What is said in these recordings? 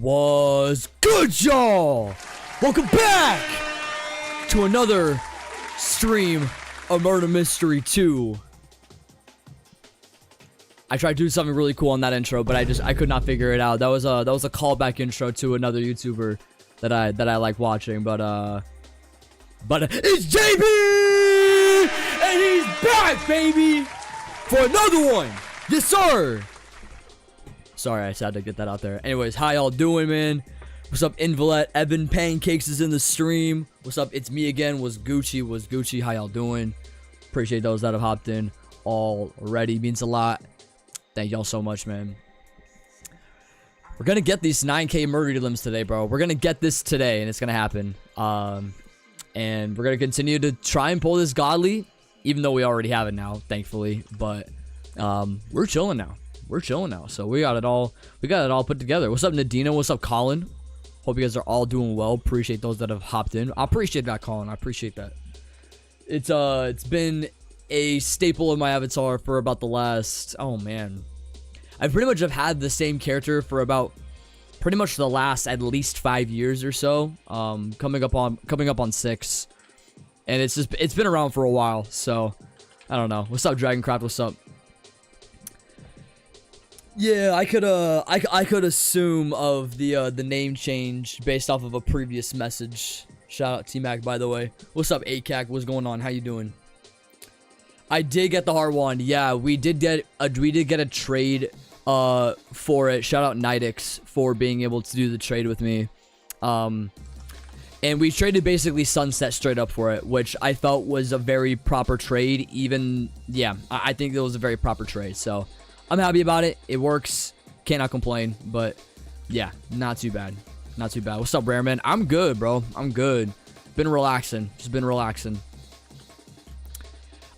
Was good, y'all? Welcome back to another stream of Murder Mystery 2. I tried to do something really cool on that intro, but I could not figure it out. That was a callback intro to another YouTuber that I like watching, but it's JB, and he's back, baby, for another one. Yes, sir. Sorry, I just had to get that out there. Anyways, how y'all doing, man? What's up, Invalid? Evan Pancakes is in the stream. What's up? It's me again. Was Gucci? How y'all doing? Appreciate those that have hopped in already. Means a lot. Thank y'all so much, man. We're gonna get these 9K murder limbs today, bro. We're gonna get this today, and it's gonna happen. And we're gonna continue to try and pull this godly, even though we already have it now, thankfully. But we're chilling now. So we got it all put together. What's up, Nadina? What's up, Colin? Hope you guys are all doing well. Appreciate those that have hopped in. I appreciate that, Colin. I appreciate that. It's been a staple of my avatar for about the last, oh man, I pretty much have had the same character for about pretty much the last at least 5 years or so. Coming up on 6, and it's been around for a while. So I don't know. What's up, Dragoncraft? What's up? Yeah, I could assume of the name change based off of a previous message. Shout out T-Mac, by the way. What's up, ACAC? What's going on? How you doing? I did get the hard wand. Yeah, we did get a trade for it. Shout out Nidix for being able to do the trade with me. And we traded basically Sunset straight up for it, which I felt was a very proper trade. Even, yeah, I think it was a very proper trade. So I'm happy about it. It works. Cannot complain. But yeah, not too bad. Not too bad. What's up, Rare Man? I'm good, bro. I'm good. Been relaxing. Just been relaxing.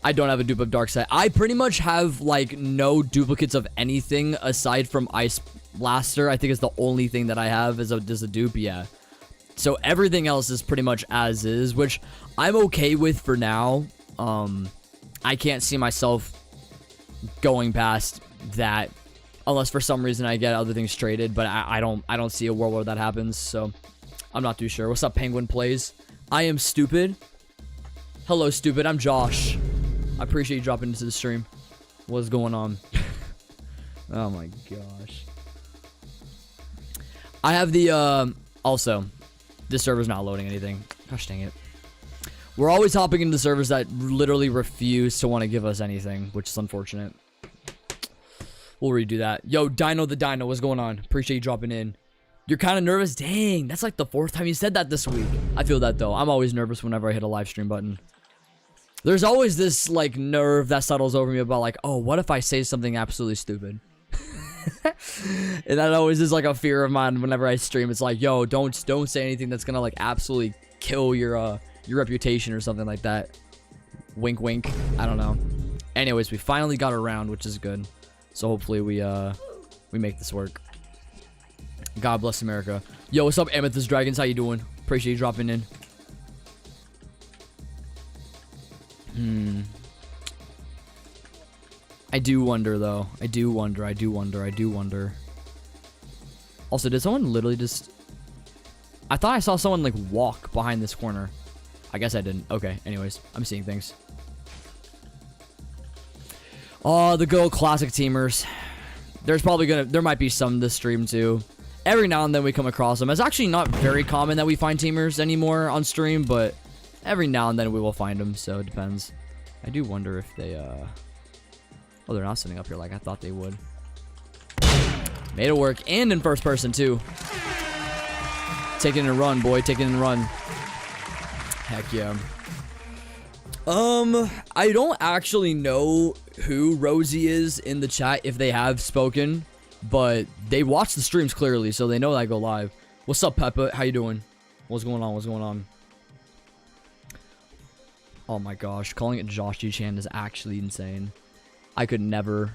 I don't have a dupe of Darkseid. I pretty much have like no duplicates of anything aside from Ice Blaster. I think it's the only thing that I have as a dupe. Yeah. So everything else is pretty much as is, which I'm okay with for now. I can't see myself going past that unless for some reason I get other things traded, but I don't see a world where that happens, so I'm not too sure. What's up, Penguin Plays? I am stupid. Hello, stupid. I'm Josh. I appreciate you dropping into the stream. What's going on? Oh my gosh. I have the also, this server's not loading anything. Gosh dang it. We're always hopping into servers that literally refuse to want to give us anything, which is unfortunate. We'll redo that. Yo, Dino the Dino, what's going on? Appreciate you dropping in. You're kind of nervous? Dang, that's like the 4th time you said that this week. I feel that, though. I'm always nervous whenever I hit a live stream button. There's always this, like, nerve that settles over me about, like, oh, what if I say something absolutely stupid? And that always is, like, a fear of mine whenever I stream. It's like, yo, don't say anything that's gonna, like, absolutely kill your reputation or something like that. Wink, wink. I don't know. Anyways, we finally got around, which is good. So hopefully we make this work. God bless America. Yo, what's up, Amethyst Dragons? How you doing? Appreciate you dropping in. I do wonder, though. I do wonder. Also, did someone literally just... I thought I saw someone, like, walk behind this corner. I guess I didn't. Okay, anyways. I'm seeing things. Oh, the good old classic teamers. There's probably gonna... There might be some this stream, too. Every now and then we come across them. It's actually not very common that we find teamers anymore on stream, but every now and then we will find them, so it depends. I do wonder if they, Oh, they're not sitting up here like I thought they would. Made it work, and in first person, too. Take it and run, boy. Take it and run. Heck yeah. I don't actually know who Rosie is in the chat if they have spoken, but they watch the streams clearly, so they know that I go live. What's up, Peppa? How you doing? What's going on? What's going on? Oh my gosh, calling it Josh G-Chan is actually insane. I could never.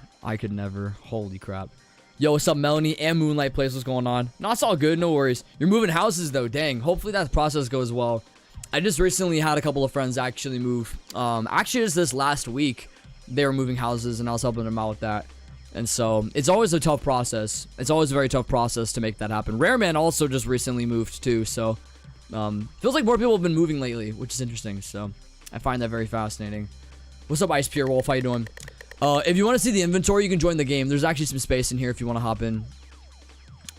Holy crap. Yo, what's up, Melanie and Moonlight Place? What's going on? No, it's all good. No worries. You're moving houses, though. Dang. Hopefully that process goes well. I just recently had a couple of friends actually move. Actually, just this last week, they were moving houses, and I was helping them out with that. And so, it's always a tough process. It's always a very tough process to make that happen. Rare Man also just recently moved, too. So, feels like more people have been moving lately, which is interesting. So, I find that very fascinating. What's up, Ice Pure Wolf? How you doing? If you want to see the inventory, you can join the game. There's actually some space in here if you want to hop in.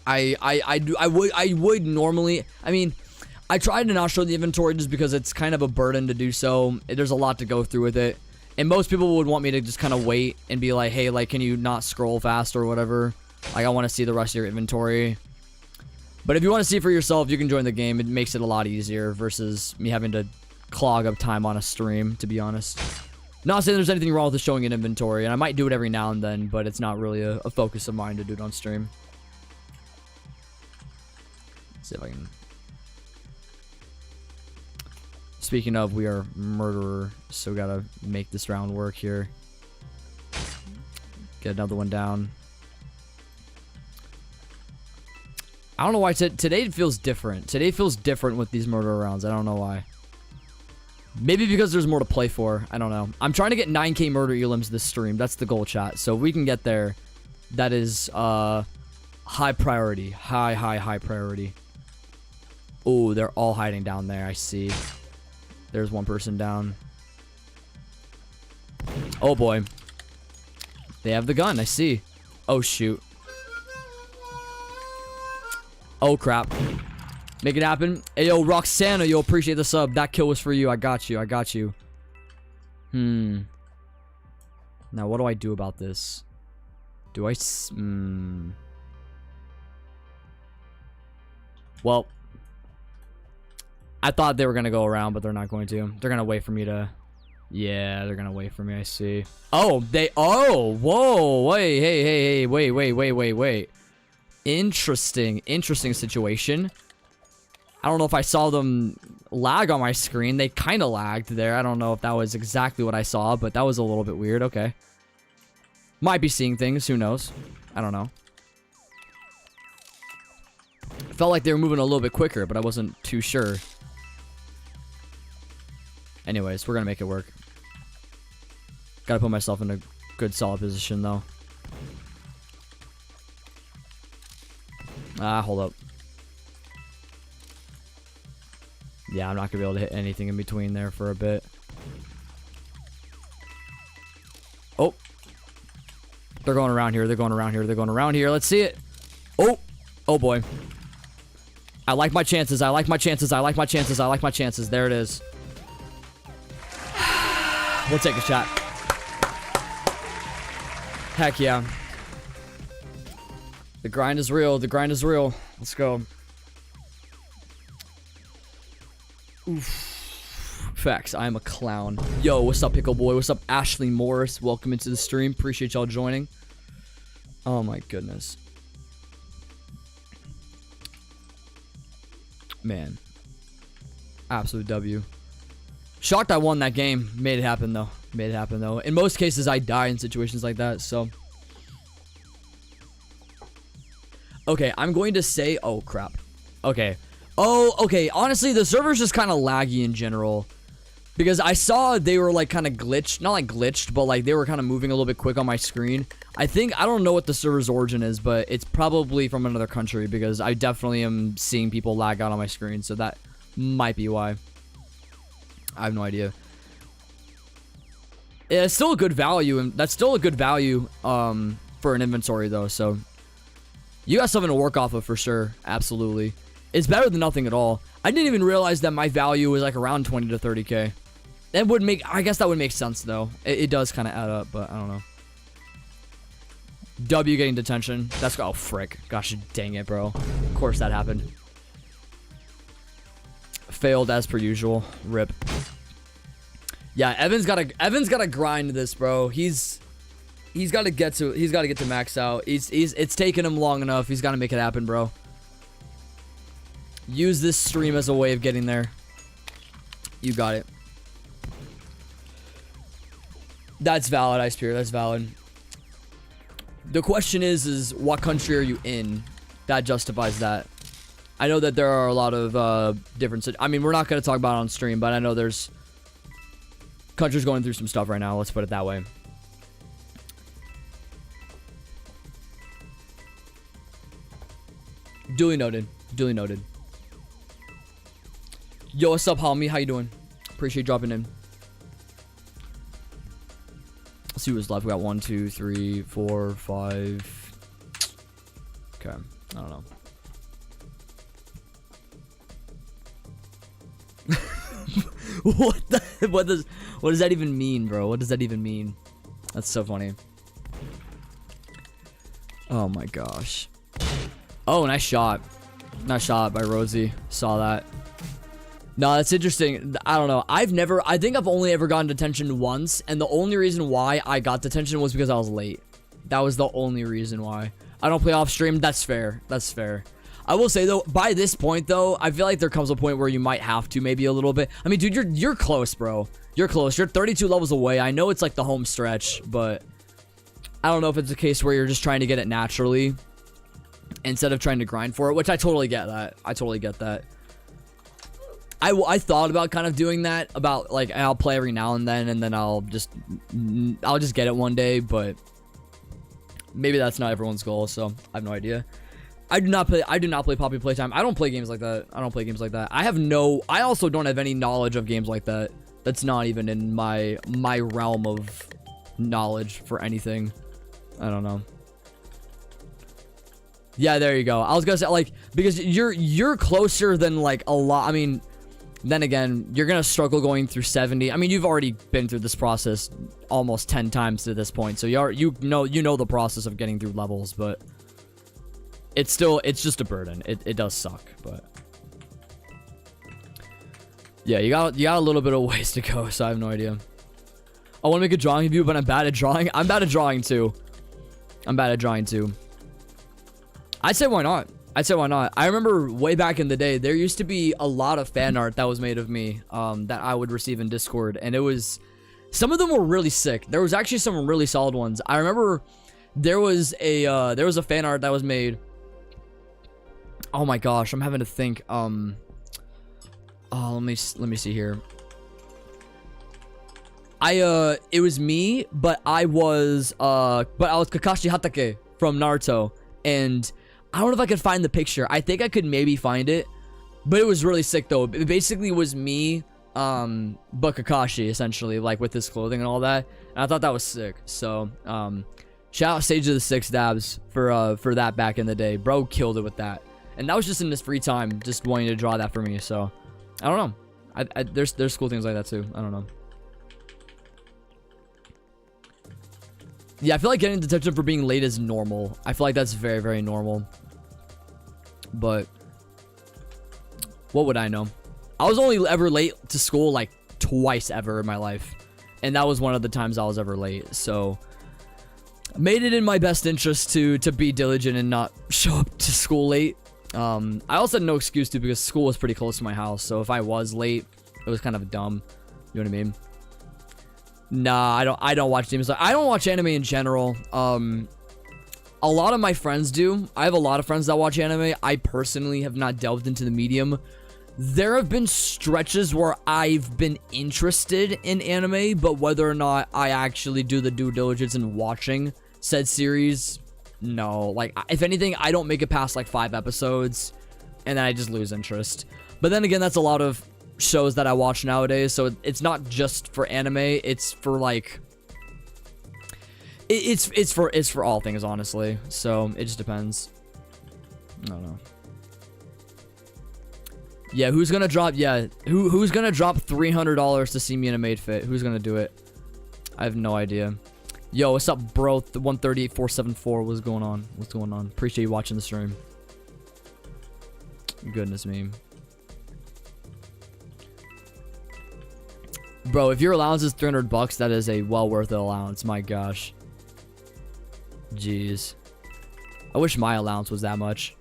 I would normally, I mean, I tried to not show the inventory just because it's kind of a burden to do so. There's a lot to go through with it. And most people would want me to just kind of wait and be like, hey, like, can you not scroll fast or whatever? Like, I want to see the rest of your inventory. But if you want to see it for yourself, you can join the game. It makes it a lot easier versus me having to clog up time on a stream, to be honest. Not saying there's anything wrong with showing an inventory, and I might do it every now and then, but it's not really a focus of mine to do it on stream. Let's see if I can... Speaking of, we are murderer, so we gotta make this round work here. Get another one down. I don't know why today feels different. Today feels different with these murder rounds. I don't know why. Maybe because there's more to play for. I don't know. I'm trying to get 9K murder elims this stream. That's the goal, chat. So if we can get there, that is high priority. High priority. Oh, they're all hiding down there. I see. There's one person down. Oh, boy. They have the gun. I see. Oh, shoot. Oh, crap. Make it happen. Hey, yo, Roxana, yo, appreciate the sub. That kill was for you. I got you. Now, what do I do about this? Do I... Well, I thought they were going to go around, but they're not going to. They're going to wait for me to... Yeah, they're going to wait for me. I see. Oh, they... Oh, whoa. Wait, hey. Wait. Interesting situation. I don't know if I saw them lag on my screen. They kind of lagged there. I don't know if that was exactly what I saw, but that was a little bit weird. Okay. Might be seeing things. Who knows? I don't know. Felt like they were moving a little bit quicker, but I wasn't too sure. Anyways, we're going to make it work. Got to put myself in a good, solid position, though. Hold up. Yeah, I'm not going to be able to hit anything in between there for a bit. Oh. They're going around here. They're going around here. Let's see it. Oh. Oh, boy. I like my chances. There it is. We'll take a shot. Heck yeah. The grind is real. Let's go. Oof. Facts. I am a clown. Yo, what's up, Pickle Boy? What's up, Ashley Morris? Welcome into the stream. Appreciate y'all joining. Oh my goodness. Man. Absolute W. Shocked I won that game. Made it happen, though. In most cases, I die in situations like that, so... Okay, I'm going to say... Oh, crap. Okay. Oh, okay. Honestly, the server's just kind of laggy in general. Because I saw they were like kind of glitched, not like glitched, but like they were kind of moving a little bit quick on my screen. I don't know what the server's origin is, but it's probably from another country because I definitely am seeing people lag out on my screen. So that might be why. I have no idea. Yeah, it's still a good value, and that's still a good value for an inventory though. So you got something to work off of for sure. Absolutely. It's better than nothing at all. I didn't even realize that my value was like around 20 to 30k. That would make, I guess that would make sense though. It does kind of add up, but I don't know. W getting detention. That's, oh frick. Gosh dang it, bro. Of course that happened. Failed as per usual. Rip. Yeah, Evan's gotta grind this, bro. He's gotta get to max out. It's taken him long enough. He's gotta make it happen, bro. Use this stream as a way of getting there. You got it. That's valid, Ice Pier. That's valid. The question is what country are you in? That justifies that. I know that there are a lot of different... I mean, we're not going to talk about it on stream, but I know there's countries going through some stuff right now. Let's put it that way. Duly noted. Duly noted. Yo, what's up, homie? How you doing? Appreciate you dropping in. Let's see who's left. We got 1, 2, 3, 4, 5. Okay. I don't know. What does that even mean, bro? What does that even mean? That's so funny. Oh my gosh. Oh, nice shot. Nice shot by Rosie. Saw that. No, that's interesting. I don't know. I think I've only ever gotten detention once, and the only reason why I got detention was because I was late. That was the only reason why. I don't play off stream. That's fair. That's fair. I will say though, by this point though, I feel like there comes a point where you might have to, maybe a little bit. I mean, dude, you're close, bro. You're close. You're 32 levels away. I know it's like the home stretch, but I don't know if it's a case where you're just trying to get it naturally instead of trying to grind for it, which I totally get that. I totally get that. I thought about kind of doing that, about like I'll play every now and then I'll just get it one day, but maybe that's not everyone's goal, so I have no idea. I do not play Poppy Playtime. I don't play games like that. I also don't have any knowledge of games like that. That's not even in my realm of knowledge for anything. I don't know. Yeah, there you go. I was gonna say, like, because you're closer than like a lot. I mean, then again, you're gonna struggle going through 70. I mean, you've already been through this process almost 10 times to this point, so you know the process of getting through levels, but it's just a burden. It does suck, but yeah, you got a little bit of ways to go, so I have no idea. I want to make a drawing of you, but I'm bad at drawing. I'm bad at drawing too. I'd say why not? I remember way back in the day, there used to be a lot of fan art that was made of me that I would receive in Discord, and some of them were really sick. There was actually some really solid ones. I remember there was a fan art that was made. Oh my gosh, I'm having to think. Oh, let me see here. It was me, but I was Kakashi Hatake from Naruto, and I don't know if I could find the picture. I think I could maybe find it, but it was really sick though. It basically was me, but Kakashi essentially, like with his clothing and all that. And I thought that was sick. So, shout out Sage of the Six Dabs for that back in the day. Bro killed it with that, and that was just in his free time, just wanting to draw that for me. So, I don't know. There's cool things like that too. I don't know. Yeah, I feel like getting detention for being late is normal. I feel like that's very, very normal. But what would I know? I was only ever late to school like twice ever in my life, and that was one of the times I was ever late. So made it in my best interest to be diligent and not show up to school late. I also had no excuse to, because school was pretty close to my house, so if I was late, it was kind of dumb. You know what I mean? Nah, I don't watch games. I don't watch anime in general. A lot of my friends do. I have a lot of friends that watch anime. I personally have not delved into the medium there have been stretches where I've been interested in anime, but whether or not I actually do the due diligence in watching said series, no. Like, if anything, I don't make it past like 5 episodes, and then I just lose interest. But then again, that's a lot of shows that I watch nowadays, so it's not just for anime, it's for like... It's for all things, honestly. So, it just depends. I don't know. Yeah, who's gonna drop... Yeah, who's gonna drop $300 to see me in a maid fit? Who's gonna do it? I have no idea. Yo, what's up, bro? The 138474. What's going on? What's going on? Appreciate you watching the stream. Goodness me. Bro, if your allowance is $300, that is a well worth it allowance. My gosh. Jeez. I wish my allowance was that much.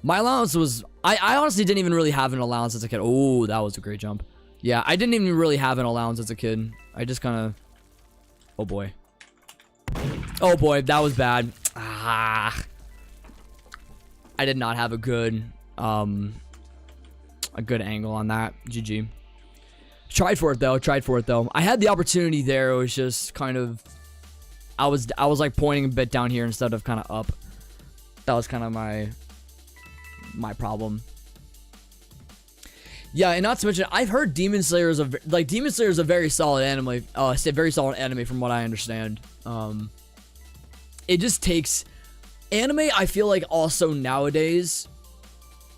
My allowance was... I honestly didn't even really have an allowance as a kid. Oh, that was a great jump. Yeah, I didn't even really have an allowance as a kid. I just kind of... Oh, boy. Oh, boy. That was bad. Ah. I did not have a good angle on that. GG. Tried for it, though. I had the opportunity there. It was just kind of... I was like pointing a bit down here instead of kind of up. That was kind of my problem. Yeah, and not to mention, I've heard Demon Slayer is a very solid anime. Very solid anime from what I understand. It just takes anime. I feel like also nowadays,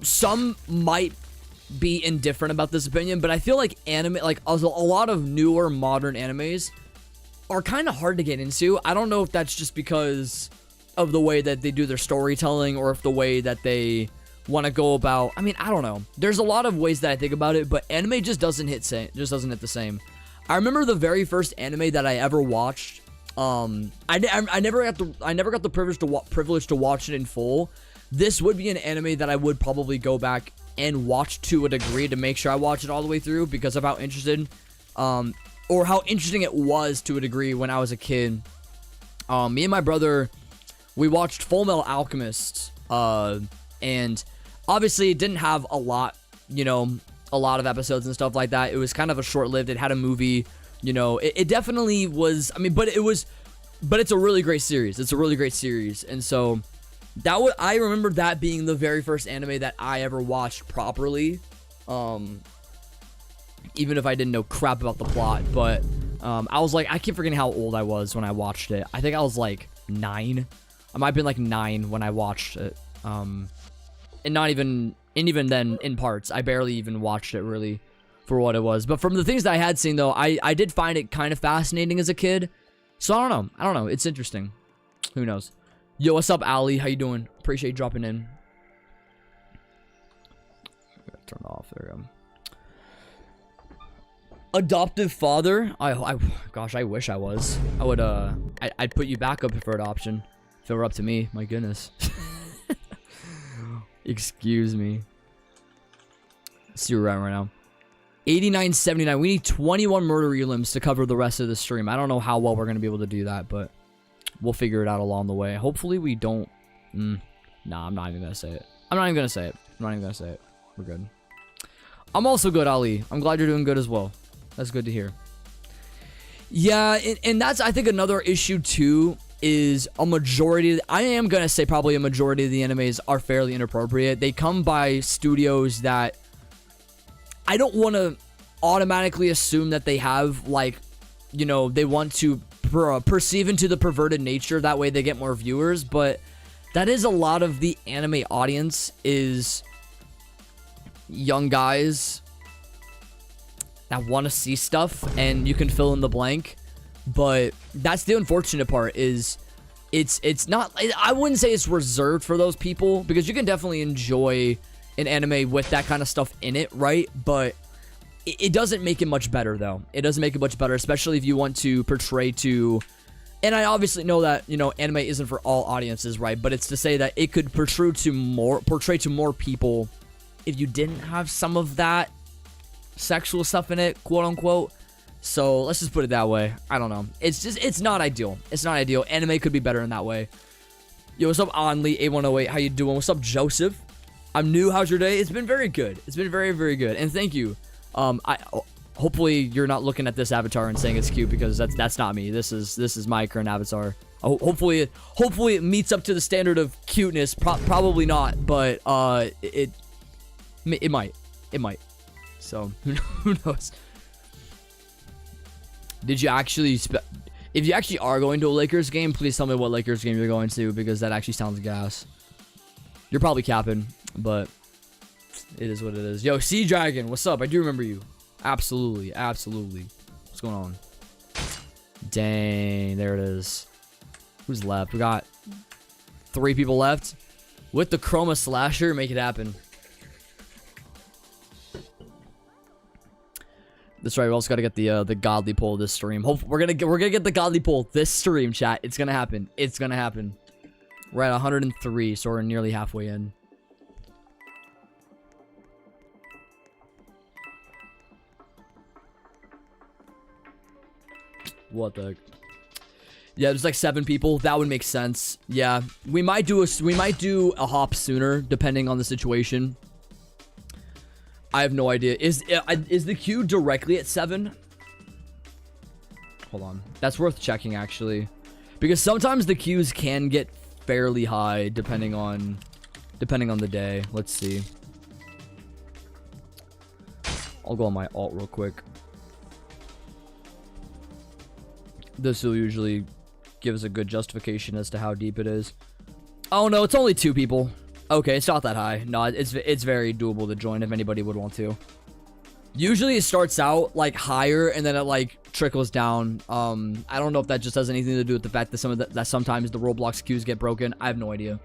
some might be indifferent about this opinion, but I feel like anime, like a lot of newer modern animes, are kind of hard to get into. I don't know if that's just because of the way that they do their storytelling, or if the way that they want to go about... I mean, I don't know. There's a lot of ways that I think about it, but anime just doesn't hit the same. I remember the very first anime that I ever watched. I never got the privilege to watch it in full. This would be an anime that I would probably go back and watch to a degree to make sure I watch it all the way through, because of how interested, or how interesting it was to a degree when I was a kid. Me and my brother, we watched Full Metal Alchemist, and obviously it didn't have a lot, a lot of episodes and stuff like that. It was kind of a short-lived. It had a movie, it definitely was. I mean, but it's a really great series. It's a really great series, and so I remember that being the very first anime that I ever watched properly. Even if I didn't know crap about the plot, but I was like, I keep forgetting how old I was when I watched it. I think I was like 9. I might have been like 9 when I watched it. And not even, and even then in parts, I barely even watched it really for what it was. But from the things that I had seen though, I did find it kind of fascinating as a kid. So I don't know. It's interesting. Who knows? Yo, what's up, Ali? How you doing? Appreciate you dropping in. Turn it off. There we go. Adoptive father? Gosh, I wish I was. I'd put you back up for adoption if it were up to me. My goodness. Excuse me. Let's see where we're at right now. 89.79. We need 21 murder elims to cover the rest of the stream. I don't know how well we're going to be able to do that, but we'll figure it out along the way. Hopefully we don't... Nah, I'm not even going to say it. We're good. I'm also good, Ali. I'm glad you're doing good as well. That's good to hear. Yeah, and that's, I think, another issue, too, is a majority... I am going to say probably a majority of the animes are fairly inappropriate. They come by studios that... I don't want to automatically assume that they have, like, they want to perceive into the perverted nature. That way they get more viewers. But that is a lot of the anime audience is young guys that want to see stuff, and you can fill in the blank. But that's the unfortunate part is it's not... I wouldn't say it's reserved for those people, because you can definitely enjoy an anime with that kind of stuff in it, right? But it doesn't make it much better, though. It doesn't make it much better, especially if you want to portray to... And I obviously know that, anime isn't for all audiences, right? But it's to say that it could portray to more people if you didn't have some of that sexual stuff in it, quote unquote. So let's just put it that way. I don't know. It's not ideal. It's not ideal. Anime could be better in that way. Yo, what's up, Only 8108? How you doing? What's up, Joseph? I'm new. How's your day? It's been very good. It's been very, very good. And thank you. Hopefully you're not looking at this avatar and saying it's cute, because that's not me. This is my current avatar. Hopefully it meets up to the standard of cuteness. Probably not, but it might. So who knows? Did you actually if you actually are going to a Lakers game, please tell me what Lakers game you're going to, because that actually sounds gas. You're probably capping, but it is what it is. Yo, Sea Dragon, what's up? I do remember you. Absolutely. What's going on? Dang, there it is. Who's left? We got 3 people left. With the Chroma Slasher, make it happen. That's right. We also got to get the godly poll this stream. We're gonna get the godly poll this stream, chat. It's gonna happen. It's gonna happen. We're at 103, so we're nearly halfway in. What the heck? Yeah, there's like 7 people. That would make sense. Yeah, we might do a hop sooner, depending on the situation. I have no idea. Is the queue directly at 7? Hold on. That's worth checking, actually. Because sometimes the queues can get fairly high depending on the day. Let's see. I'll go on my alt real quick. This will usually give us a good justification as to how deep it is. Oh no, it's only 2 people. Okay, it's not that high. No, it's very doable to join if anybody would want to. Usually it starts out like higher and then it like trickles down. I don't know if that just has anything to do with the fact that that sometimes the Roblox queues get broken. I have no idea.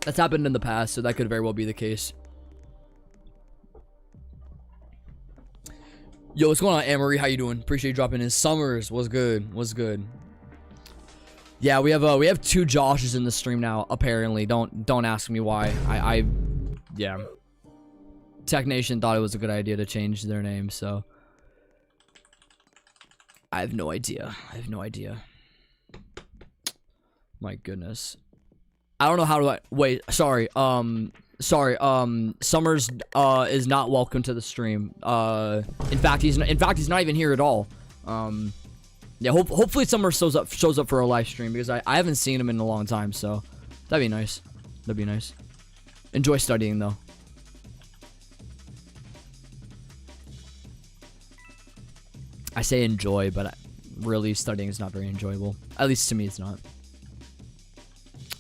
That's happened in the past, so that could very well be the case. Yo, what's going on, Amory? How you doing? Appreciate you dropping in. Summers, what's good? What's good? Yeah, we have 2 Joshes in the stream now. Apparently, don't ask me why. Yeah. Tech Nation thought it was a good idea to change their name, so I have no idea. My goodness. I don't know how to wait. Sorry. Summers is not welcome to the stream. In fact, he's not even here at all. Yeah, hopefully Summer shows up for a live stream, because I haven't seen him in a long time, so that'd be nice. Enjoy studying though. I say enjoy, but really studying is not very enjoyable. At least to me, it's not.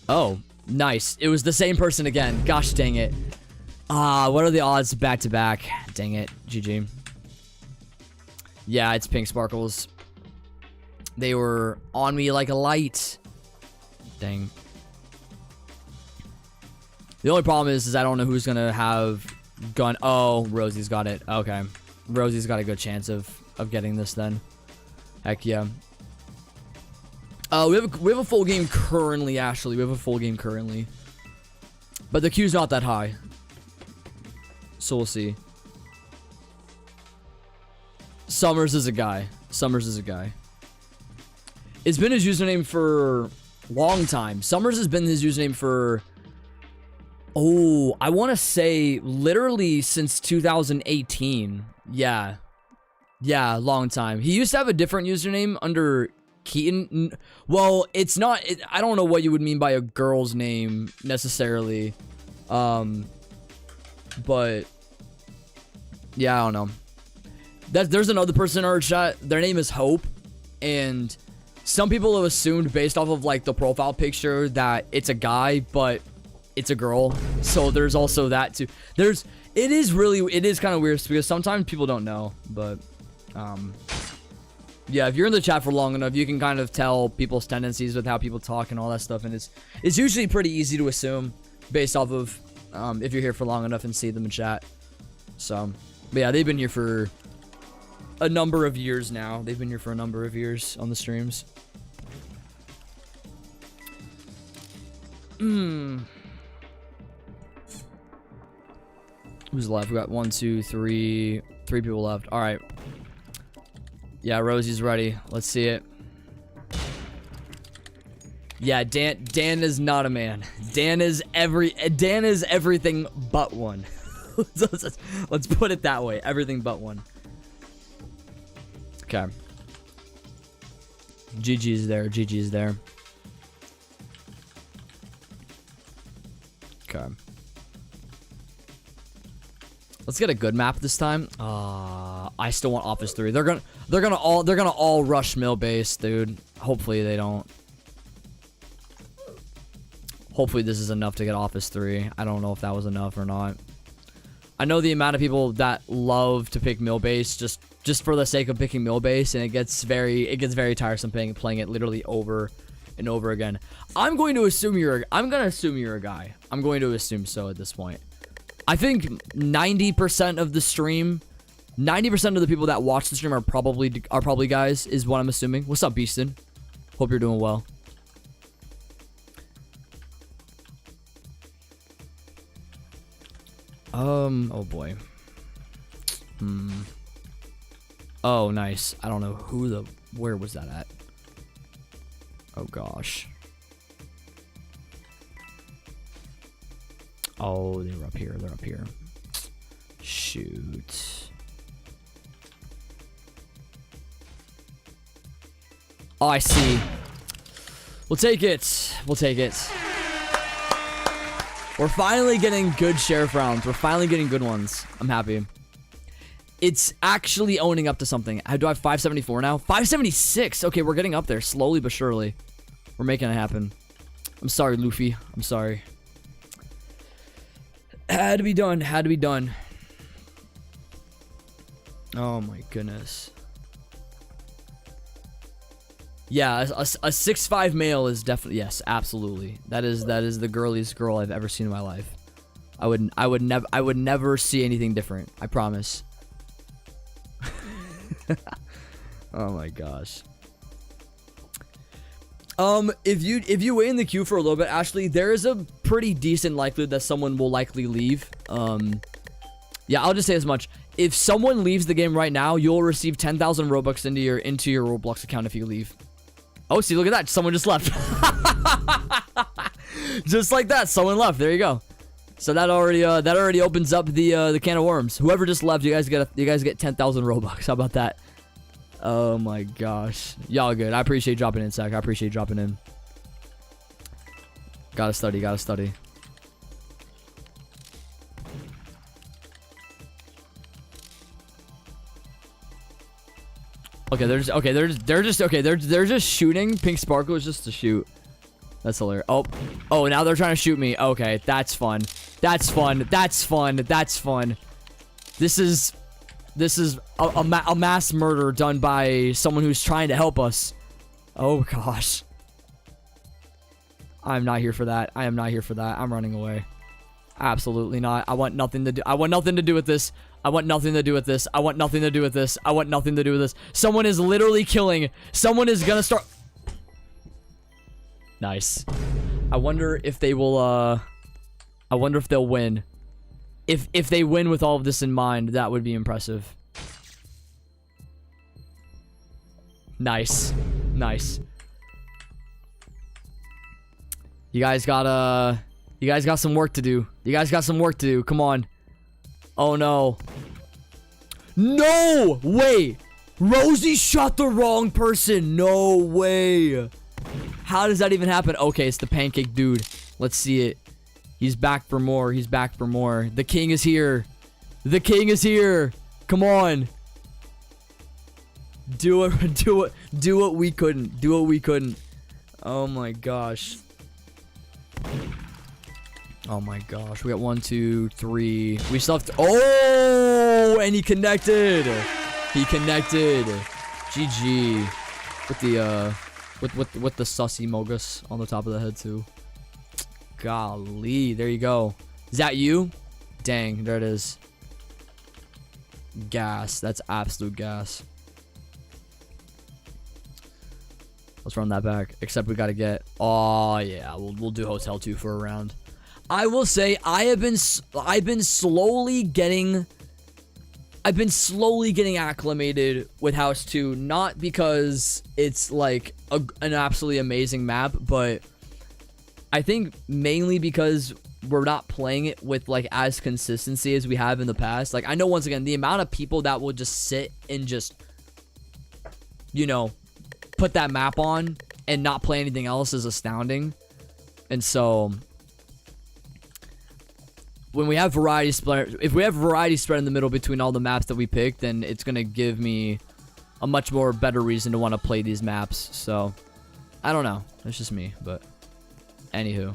Oh, nice. It was the same person again. Gosh dang it. What are the odds back to back? Dang it. GG. Yeah, it's Pink Sparkles. They were on me like a light. Dang. The only problem is I don't know who's gonna have gun. Oh, Rosie's got it. Okay. Rosie's got a good chance of getting this then. Heck yeah. We have a full game currently, Ashley. We have a full game currently. But the queue's not that high. So we'll see. Summers is a guy. It's been his username for a long time. Summers has been his username for, oh, I want to say literally since 2018. Yeah, long time. He used to have a different username under Keaton. Well, it's not, I don't know what you would mean by a girl's name necessarily. But yeah, I don't know. There's another person in our chat. Their name is Hope, and some people have assumed based off of like the profile picture that it's a guy, but it's a girl. So there's also that too. It is kind of weird because sometimes people don't know, but yeah, if you're in the chat for long enough, you can kind of tell people's tendencies with how people talk and all that stuff, and it's usually pretty easy to assume based off of if you're here for long enough and see them in chat. So, but yeah, they've been here for a number of years now. They've been here for a number of years on the streams. Who's left? We got 1, 2, 3 people left. All right. Yeah, Rosie's ready. Let's see it. Yeah, Dan is not a man. Dan is everything but one. Let's put it that way. Everything but one. Okay. GG's there. GG's there. Okay. Let's get a good map this time. I still want Office 3. They're gonna all rush mill base, dude. Hopefully they don't. Hopefully this is enough to get Office 3. I don't know if that was enough or not. I know the amount of people that love to pick mill base just for the sake of picking mill base, and it gets very tiresome playing it literally over and over again. I'm going to assume you're a guy. I'm going to assume so at this point. I think 90% of the stream, 90% of the people that watch the stream are probably guys, is what I'm assuming. What's up, Beaston? Hope you're doing well. Oh boy. Oh, nice. I don't know where was that at? Oh gosh. Oh, they were up here. They're up here. Shoot. Oh, I see. We'll take it. We'll take it. We're finally getting good sheriff rounds. We're finally getting good ones. I'm happy. It's actually owning up to something. Do I have 574 now? 576. Okay, we're getting up there slowly but surely. We're making it happen. I'm sorry, Luffy. I'm sorry. Had to be done. Had to be done. Oh my goodness. Yeah, a 6'5" male is definitely, yes, absolutely. That is the girliest girl I've ever seen in my life. I would never see anything different. I promise. Oh my gosh. If you wait in the queue for a little bit, Ashley, there is a pretty decent likelihood that someone will likely leave. Yeah, I'll just say as much. If someone leaves the game right now, you'll receive 10,000 Robux into your Roblox account if you leave. Oh, see, look at that. Someone just left. Just like that, someone left. There you go. So that already opens up the can of worms. Whoever just left, you guys get 10,000 Robux. How about that? Oh my gosh. Y'all good. I appreciate dropping in, Zach. I appreciate dropping in. Gotta study, gotta study. Okay, they're just shooting. Pink Sparkle is just to shoot. That's hilarious. Oh, now they're trying to shoot me. Okay, that's fun. That's fun. That's fun. That's fun. This is a mass murder done by someone who's trying to help us. Oh gosh. I'm not here for that. I am not here for that. I'm running away. Absolutely not. I want nothing to do. I want nothing to do with this. I want nothing to do with this. I want nothing to do with this. I want nothing to do with this. Someone is literally killing. Someone is gonna start. Nice. I wonder if they will, I wonder if they'll win. If they win with all of this in mind, that would be impressive. Nice. Nice. You guys got some work to do. You guys got some work to do. Come on. Oh no. No way. Rosie shot the wrong person. No way. How does that even happen? Okay, it's the pancake dude. Let's see it. He's back for more. He's back for more. The king is here. The king is here. Come on. Do it. Do it. Do what we couldn't. Do what we couldn't. Oh my gosh. Oh my gosh. We got 1, 2, 3. We still have to. Oh, and he connected. He connected. GG. With the with the sussy mogus on the top of the head too. Golly, there you go. Is that you? Dang, there it is. Gas. That's absolute gas. Let's run that back. Except we gotta get. Oh yeah, we'll do Hotel 2 for a round. I will say I've been slowly getting acclimated with House 2, not because it's like an absolutely amazing map, but I think mainly because we're not playing it with like as consistency as we have in the past. Like I know once again the amount of people that will just sit and just, you know, put that map on and not play anything else is astounding. And so when we have variety spread, if we have variety spread in the middle between all the maps that we pick, then it's gonna give me a much more better reason to want to play these maps. So I don't know, it's just me, but anywho.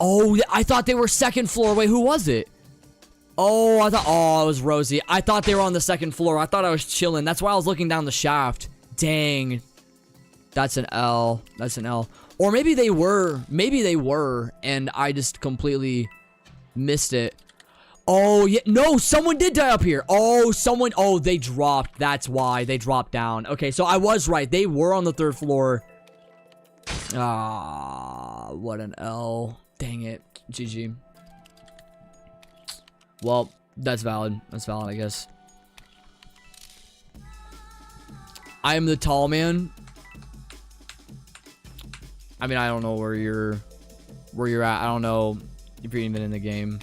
Oh, I thought they were second floor. Wait, who was it? Oh, I thought, oh, it was Rosie. I thought they were on the second floor. I thought I was chilling. That's why I was looking down the shaft. Dang. That's an L. That's an L. Or maybe they were. Maybe they were. And I just completely missed it. Oh, yeah. No, someone did die up here. Oh, someone. Oh, they dropped. That's why. They dropped down. Okay, so I was right. They were on the third floor. Ah, what an L. Dang it. GG. Well, that's valid. That's valid, I guess. I am the tall man. I mean, I don't know where you're at. I don't know if you're even in the game.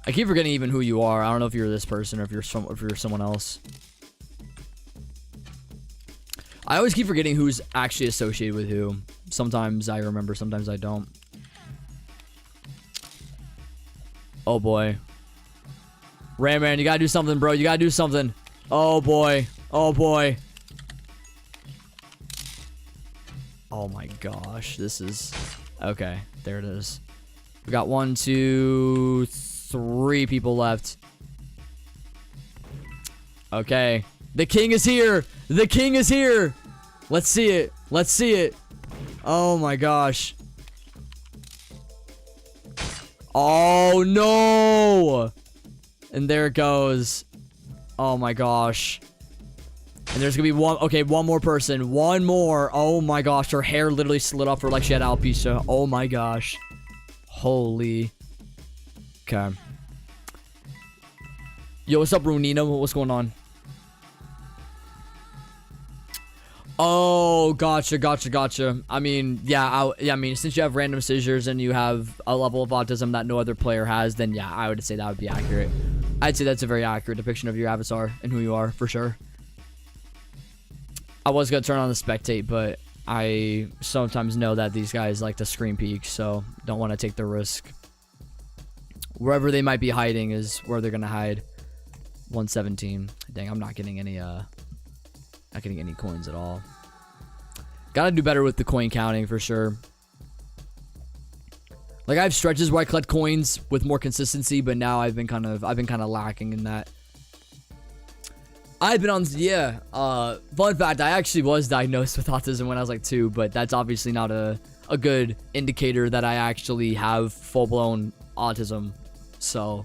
I keep forgetting even who you are. I don't know if you're this person or if you're someone else. I always keep forgetting who's actually associated with who. Sometimes I remember, sometimes I don't. Oh boy. Rayman, you gotta do something, bro. You gotta do something. Oh boy. Oh boy. Oh my gosh. This is... Okay. There it is. We got 1, 2, 3 people left. Okay. The king is here. The king is here. Let's see it. Let's see it. Oh my gosh. Oh no. And there it goes. Oh my gosh. And there's gonna be one. Okay, one more person. One more. Oh my gosh. Her hair literally slid off her like she had alopecia. Oh my gosh. Holy. Okay. Yo, what's up, Runina? What's going on? Oh, gotcha. I mean, yeah, I mean, since you have random seizures and you have a level of autism that no other player has, then yeah, I would say that would be accurate. I'd say that's a very accurate depiction of your avatar and who you are, for sure. I was gonna turn on the spectate, but I sometimes know that these guys like to screen peek, so don't want to take the risk. Wherever they might be hiding is where they're gonna hide. 117. Dang, I'm not getting any coins at all. Gotta do better with the coin counting for sure. Like I have stretches where I collect coins with more consistency, but now I've been kind of lacking in that. I've been on, yeah. Fun fact, I actually was diagnosed with autism when I was like 2, but that's obviously not a good indicator that I actually have full-blown autism. So,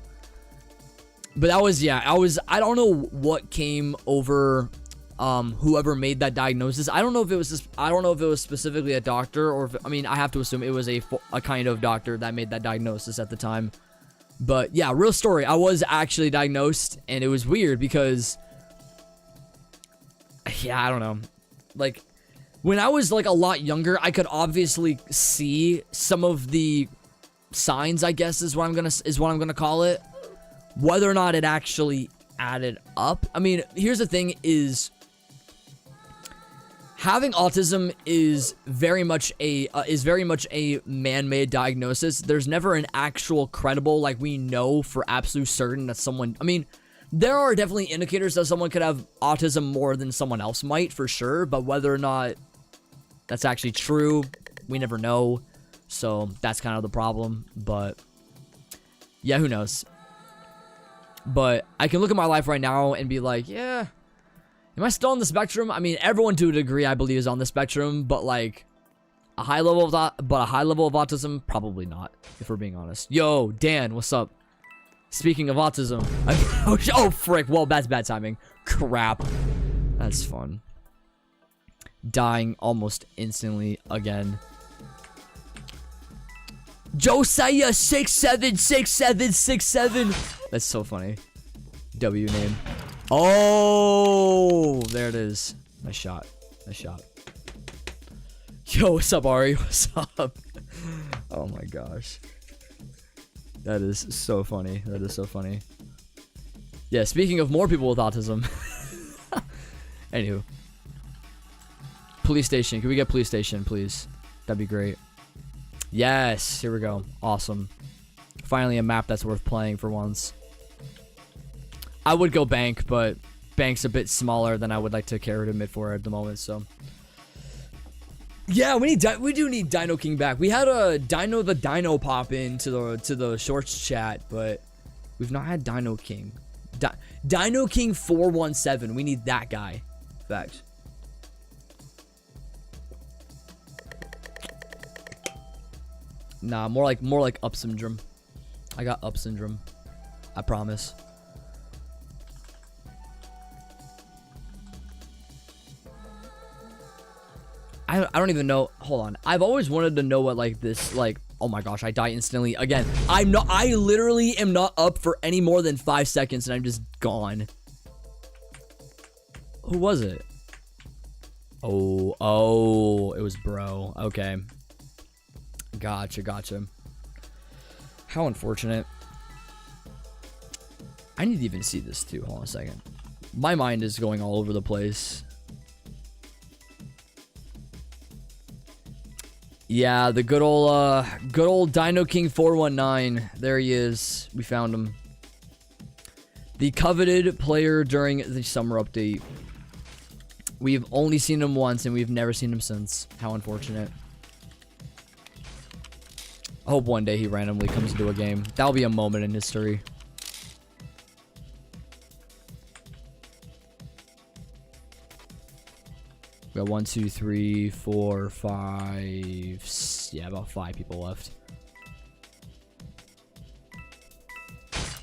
but that was, yeah, I don't know what came over whoever made that diagnosis. I don't know if it was specifically a doctor, or if, I mean, I have to assume it was a kind of doctor that made that diagnosis at the time. But yeah, real story, I was actually diagnosed, and it was weird because, yeah, I don't know, like when I was like a lot younger, I could obviously see some of the signs, I guess is what I'm gonna call it. Whether or not it actually added up, I mean, here's the thing: is having autism is very much a man-made diagnosis. There's never an actual credible, like, we know for absolute certain that someone, I mean, there are definitely indicators that someone could have autism more than someone else might, for sure, but whether or not that's actually true, we never know. So that's kind of the problem. But yeah, who knows? But I can look at my life right now and be like, yeah, am I still on the spectrum? I mean, everyone to a degree, I believe, is on the spectrum, but like a high level of autism, probably not, if we're being honest. Yo, Dan, what's up? Speaking of autism, oh frick, well, that's bad timing. Crap. That's fun. Dying almost instantly again. Josiah 676767. That's so funny. W name. Oh, there it is. Nice shot. Nice shot. Yo, what's up, Ari? What's up? Oh my gosh. That is so funny. That is so funny. Yeah, speaking of more people with autism. Anywho. Police station. Can we get police station, please? That'd be great. Yes. Here we go. Awesome. Finally a map that's worth playing for once. I would go bank, but bank's a bit smaller than I would like to care to admit for at the moment, so. Yeah, we do need Dino King back. We had a Dino pop in to the shorts chat, but we've not had Dino King. Dino King 417. We need that guy. Facts. Nah, more like up syndrome. I got up syndrome. I promise. I don't even know. Hold on. I've always wanted to know what like this like. Oh my gosh, I die instantly again. I literally am not up for any more than 5 seconds and I'm just gone. Who was it? Oh, it was bro. Okay. Gotcha. How unfortunate. I need to even see this too. Hold on a second. My mind is going all over the place. Yeah, the good old Dino King 419. There he is. We found him. The coveted player during the summer update. We've only seen him once and we've never seen him since. How unfortunate. I hope one day he randomly comes into a game. That'll be a moment in history. We got 1, 2, 3, 4, 5. Yeah, about 5 people left.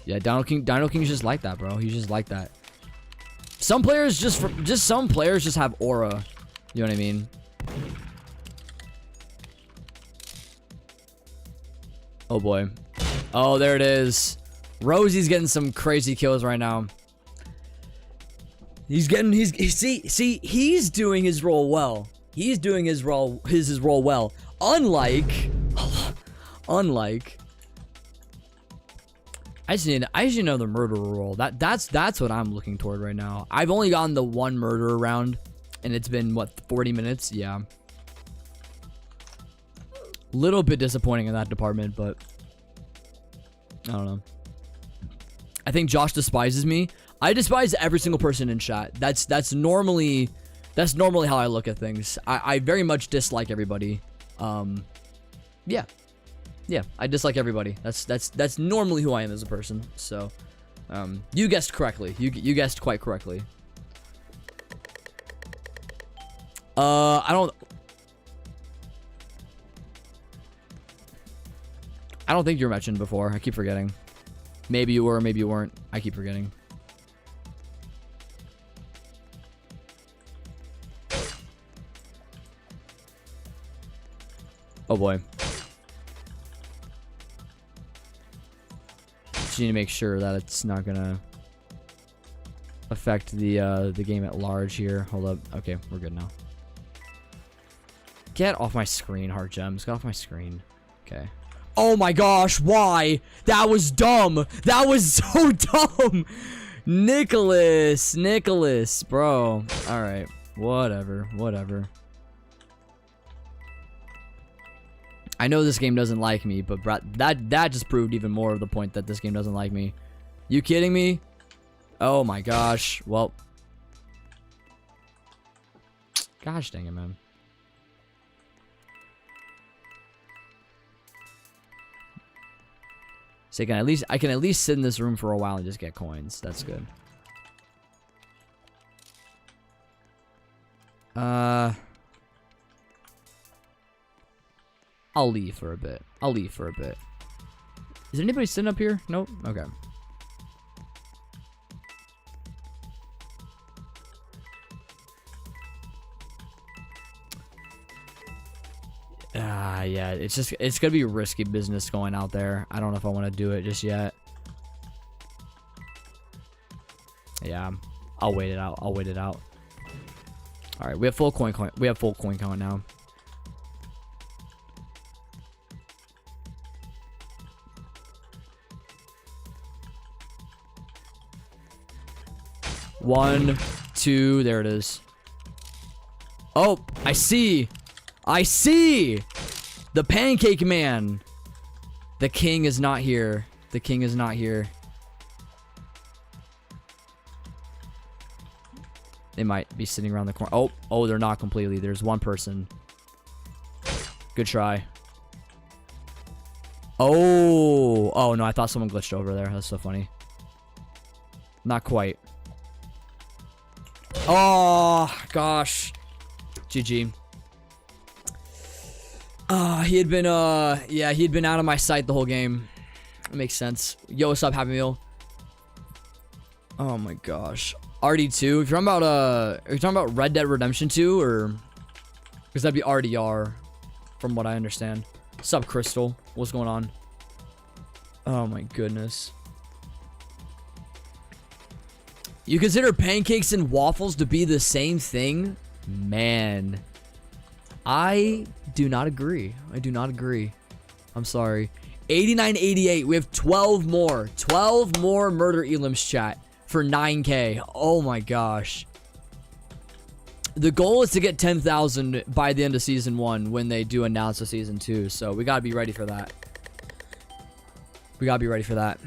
Yeah, Dino King's just like that, bro. He's just like that. Some players just have aura. You know what I mean? Oh boy. Oh, there it is. Rosie's getting some crazy kills right now. He's doing his role well. He's doing his role well. Unlike I just need another murderer role. That's what I'm looking toward right now. I've only gotten the one murderer round and it's been what, 40 minutes? Yeah. Little bit disappointing in that department, but I don't know. I think Josh despises me. I despise every single person in chat. That's normally how I look at things. I very much dislike everybody. Yeah, I dislike everybody. That's normally who I am as a person. So, you guessed correctly. You guessed quite correctly. I don't think you were mentioned before. I keep forgetting. Maybe you were, maybe you weren't. I keep forgetting. Oh boy. Just need to make sure that it's not gonna affect the game at large here. Hold up. Okay, we're good now. Get off my screen, Heart Gems. Get off my screen. Okay. Oh my gosh, why? That was dumb. That was so dumb. Nicholas, bro. All right, whatever. I know this game doesn't like me, but that just proved even more of the point that this game doesn't like me. You kidding me? Oh my gosh. Well, gosh dang it, man. So I can at least sit in this room for a while and just get coins. That's good. I'll leave for a bit. Is anybody sitting up here? Nope. Okay. Yeah, it's gonna be risky business going out there. I don't know if I want to do it just yet. Yeah. I'll wait it out. I'll wait it out. All right, we have full coin count. We have full coin count now. One, two, there it is. Oh, I see. I see. The pancake man. The king is not here. The king is not here. They might be sitting around the corner. Oh, they're not completely. There's one person. Good try. Oh no, I thought someone glitched over there. That's so funny. Not quite. Oh, gosh. GG. He had been, yeah, he had been out of my sight the whole game. It makes sense. Yo, what's up, Happy Meal? Oh my gosh. RD2. If you're talking about, are you talking about Red Dead Redemption 2 or? Because that'd be RDR, from what I understand. What's up, Crystal? What's going on? Oh my goodness. You consider pancakes and waffles to be the same thing? Man. I do not agree. I do not agree. I'm sorry. 8988. We have 12 more. 12 more Murder Elims chat for 9K. Oh my gosh. The goal is to get 10,000 by the end of season 1 when they do announce a season 2. So we gotta be ready for that. We gotta be ready for that.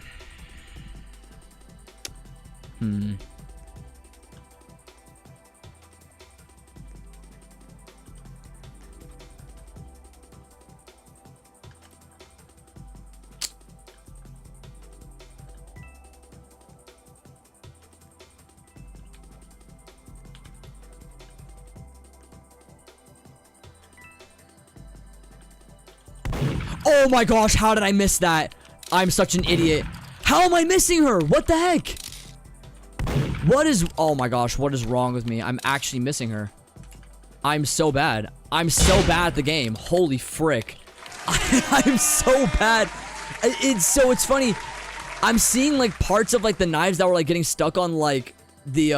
Oh my gosh, how did I miss that? I'm such an idiot. How am I missing her? What the heck? What is... Oh my gosh, what is wrong with me? I'm actually missing her. I'm so bad. I'm so bad at the game. Holy frick. I'm so bad. It's funny. I'm seeing like parts of like the knives that were like getting stuck on like the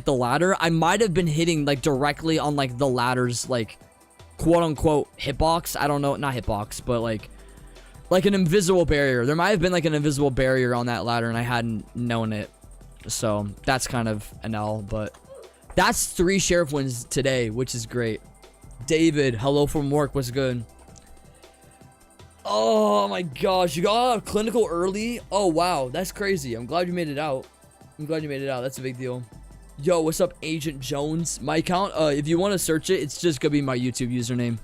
ladder. I might have been hitting like directly on like the ladder's like quote unquote hitbox. I don't know, not hitbox, but like an invisible barrier. There might have been like an invisible barrier on that ladder and I hadn't known it. So that's kind of an L, but that's 3 sheriff wins today, which is great. David, hello from work. What's good? Oh my gosh, you got out of clinical early? Oh wow, that's crazy. I'm glad you made it out. I'm glad you made it out. That's a big deal. Yo, what's up, Agent Jones? My account, if you want to search it, it's just gonna be my YouTube username.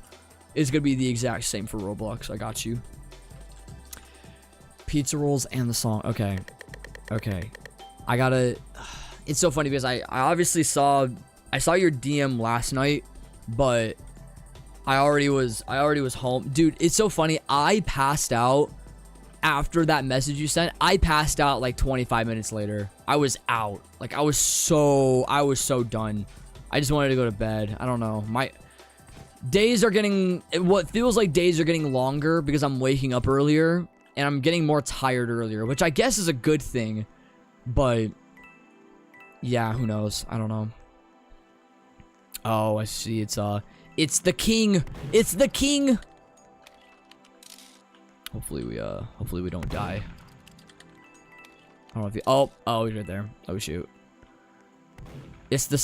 It's gonna be the exact same for Roblox. I got you. Pizza rolls and the song. Okay. Okay. I gotta... It's so funny because I obviously saw... I saw your DM last night, but I already was home. Dude, it's so funny. I passed out after that message you sent. I passed out like 25 minutes later. I was out. Like I was so done. I just wanted to go to bed. I don't know. My days are getting... What feels like days are getting longer because I'm waking up earlier and I'm getting more tired earlier, which I guess is a good thing. But yeah, who knows? I don't know. Oh, I see. It's the king. It's the king. Hopefully we don't die. I don't know if you... Oh, he's right there. Oh shoot. It's the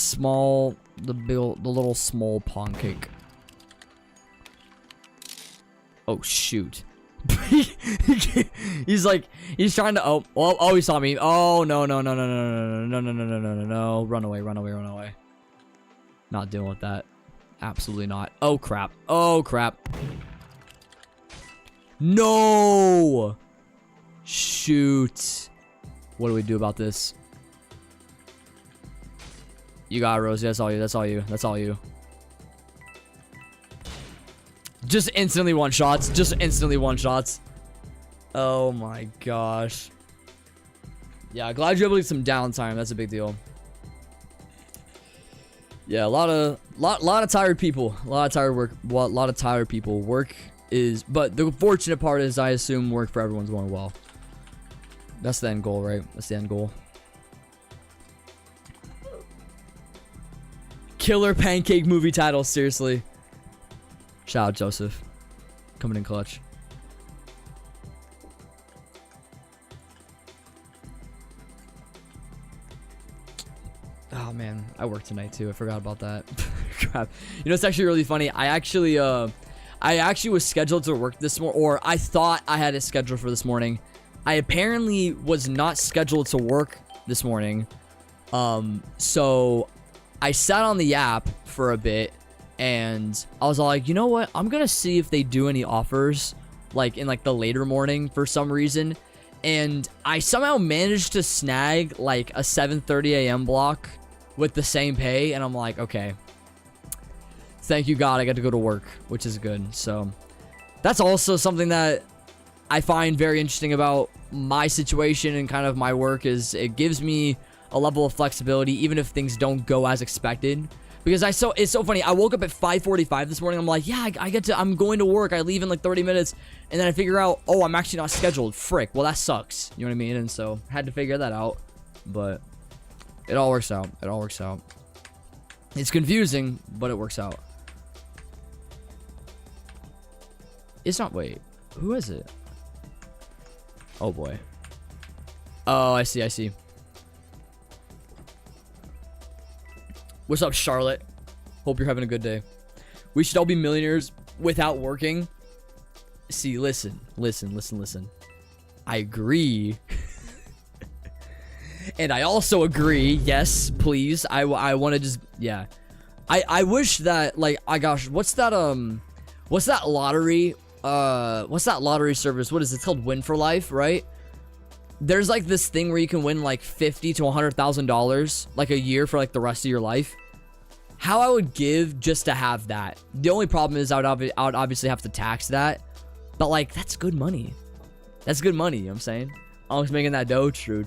little small pancake. Oh shoot. he's trying to... Oh, he saw me. Oh no. Run away. Not dealing with that. Absolutely not. Oh crap. No. Shoot. What do we do about this? You got it, Rosie. That's all you. Just instantly one shots. Oh my gosh. Yeah, glad you're able to get some downtime. That's a big deal. Yeah, a lot of tired people. A lot of tired work. Well, a lot of tired people. Work is... But the fortunate part is I assume work for everyone's going well. That's the end goal, right? That's the end goal. Killer pancake movie title, seriously. Shout out Joseph. Coming in clutch. Oh man, I work tonight too. I forgot about that. Crap. You know, it's actually really funny. I actually was scheduled to work this morning, or I thought I had it scheduled for this morning. I apparently was not scheduled to work this morning. So I sat on the app for a bit, and I was all like, you know what? I'm gonna see if they do any offers, like in like the later morning for some reason. And I somehow managed to snag like a 7:30 a.m. block with the same pay, and I'm like, okay, thank you God, I got to go to work, which is good. So that's also something that I find very interesting about my situation and kind of my work, is it gives me a level of flexibility even if things don't go as expected. Because it's so funny, I woke up at 5:45 this morning. I'm like, yeah, I'm going to work. I leave in like 30 minutes, and then I figure out, oh, I'm actually not scheduled. Frick. Well, that sucks. You know what I mean? And so I had to figure that out, but it all works out. It all works out. It's confusing, but it works out. It's not, wait, who is it? Oh boy. Oh, I see. What's up, Charlotte? Hope you're having a good day. We should all be millionaires without working. See, listen. I agree. And I also agree. Yes, please. I want to just, yeah. I wish that, like, gosh, what's that lottery? What's that lottery service? What is it? It's called Win for Life, right? There's like this thing where you can win like $50,000 to $100,000 like a year for like the rest of your life. How I would give just to have that. The only problem is I would obviously have to tax that, but like that's good money. That's good money. You know what I'm saying? Always making that dough. True.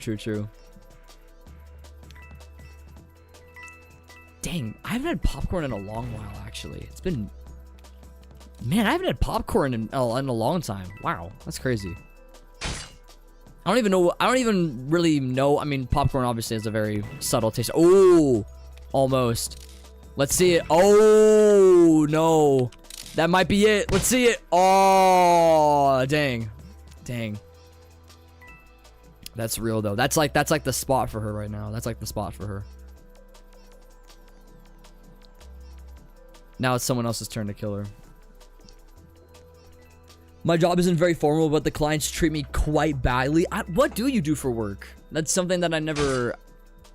Dang, I haven't had popcorn in a long while. Actually, it's been. Man, I haven't had popcorn in a long time. Wow, that's crazy. I don't even know. I don't even really know. I mean, popcorn obviously has a very subtle taste. Oh, almost. Let's see it. Oh, no. That might be it. Let's see it. Oh, dang. That's real, though. That's like the spot for her right now. That's like the spot for her. Now it's someone else's turn to kill her. My job isn't very formal, but the clients treat me quite badly. What do you do for work? That's something that I never...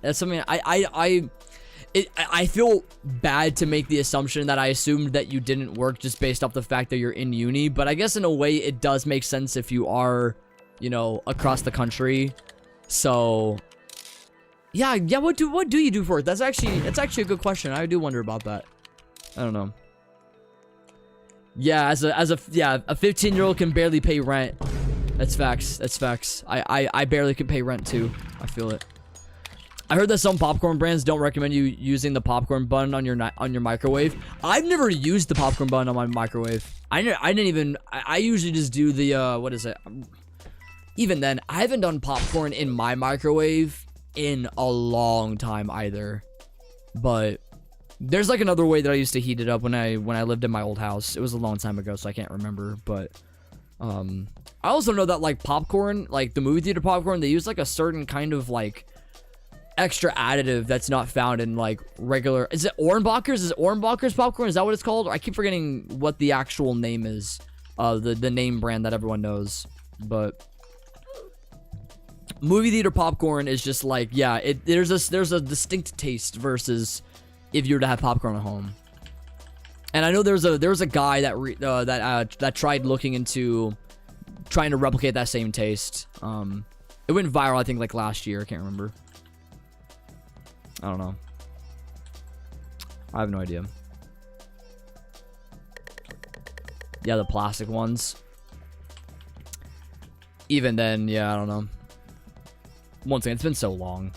That's something I feel bad to make the assumption that I assumed that you didn't work just based off the fact that you're in uni. But I guess in a way it does make sense if you are, you know, across the country. So... Yeah, what do you do for work? That's actually a good question. I do wonder about that. I don't know. Yeah, a 15-year-old can barely pay rent. That's facts. I barely can pay rent too. I feel it. I heard that some popcorn brands don't recommend you using the popcorn button on your microwave. I've never used the popcorn button on my microwave. I usually just do the what is it? Even then, I haven't done popcorn in my microwave in a long time either. But there's like another way that I used to heat it up when I lived in my old house. It was a long time ago, so I can't remember. But I also know that like popcorn, like the movie theater popcorn, they use like a certain kind of like extra additive that's not found in like regular. Is it Ohrenbacher's? Is it Ohrenbacher's popcorn? Is that what it's called? I keep forgetting what the actual name is. The name brand that everyone knows. But movie theater popcorn is just like, yeah, there's a distinct taste versus if you were to have popcorn at home. And I know there was a guy that tried looking into trying to replicate that same taste. It went viral, I think, like last year. I can't remember. I don't know. I have no idea. Yeah, the plastic ones. Even then, yeah, I don't know. Once again, it's been so long.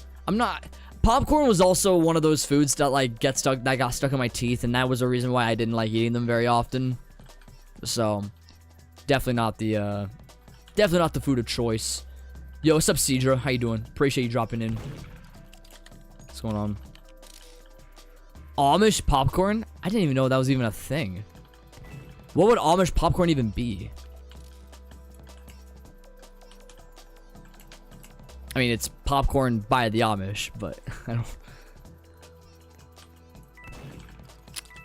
Popcorn was also one of those foods that got stuck in my teeth, and that was a reason why I didn't like eating them very often. So, definitely not the food of choice. Yo, what's up, Cedra? How you doing? Appreciate you dropping in. What's going on? Amish popcorn? I didn't even know that was even a thing. What would Amish popcorn even be? I mean, it's popcorn by the Amish, but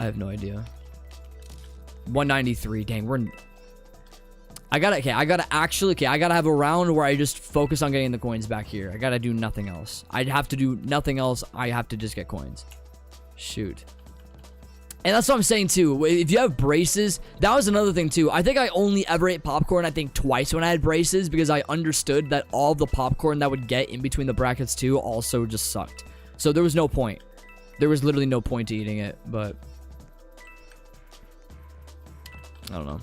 I have no idea. 193. Dang, I gotta have a round where I just focus on getting the coins back here. I gotta do nothing else. I'd have to do nothing else. I have to just get coins. Shoot. And that's what I'm saying too. If you have braces, that was another thing too. I think I only ever ate popcorn, I think twice when I had braces, because I understood that all the popcorn that would get in between the brackets too also just sucked. So there was no point. There was literally no point to eating it, but I don't know.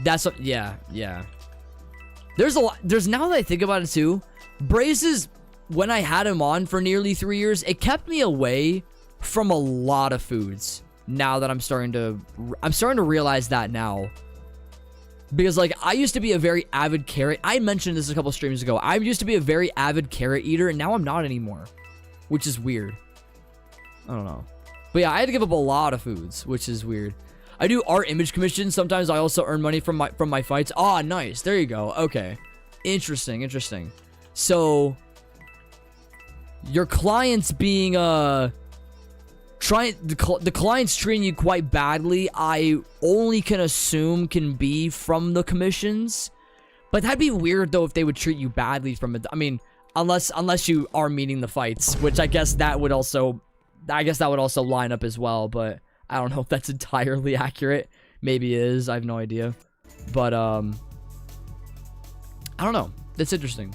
That's what, yeah. There's now that I think about it too, braces, when I had them on for nearly 3 years, it kept me away from a lot of foods. Now that I'm starting to realize that now. Because like, I used to be a very avid carrot. I mentioned this a couple streams ago. I used to be a very avid carrot eater, and now I'm not anymore. Which is weird. I don't know. But yeah, I had to give up a lot of foods, which is weird. I do art image commissions. Sometimes I also earn money from my fights. Ah, nice. There you go. Okay. Interesting. So your clients being the clients treating you quite badly, I only can assume can be from the commissions. But that'd be weird though if they would treat you badly from it. I mean, unless you are meeting the fights, which I guess that would also line up as well, but I don't know if that's entirely accurate. Maybe it is. I have no idea. But I don't know. That's interesting.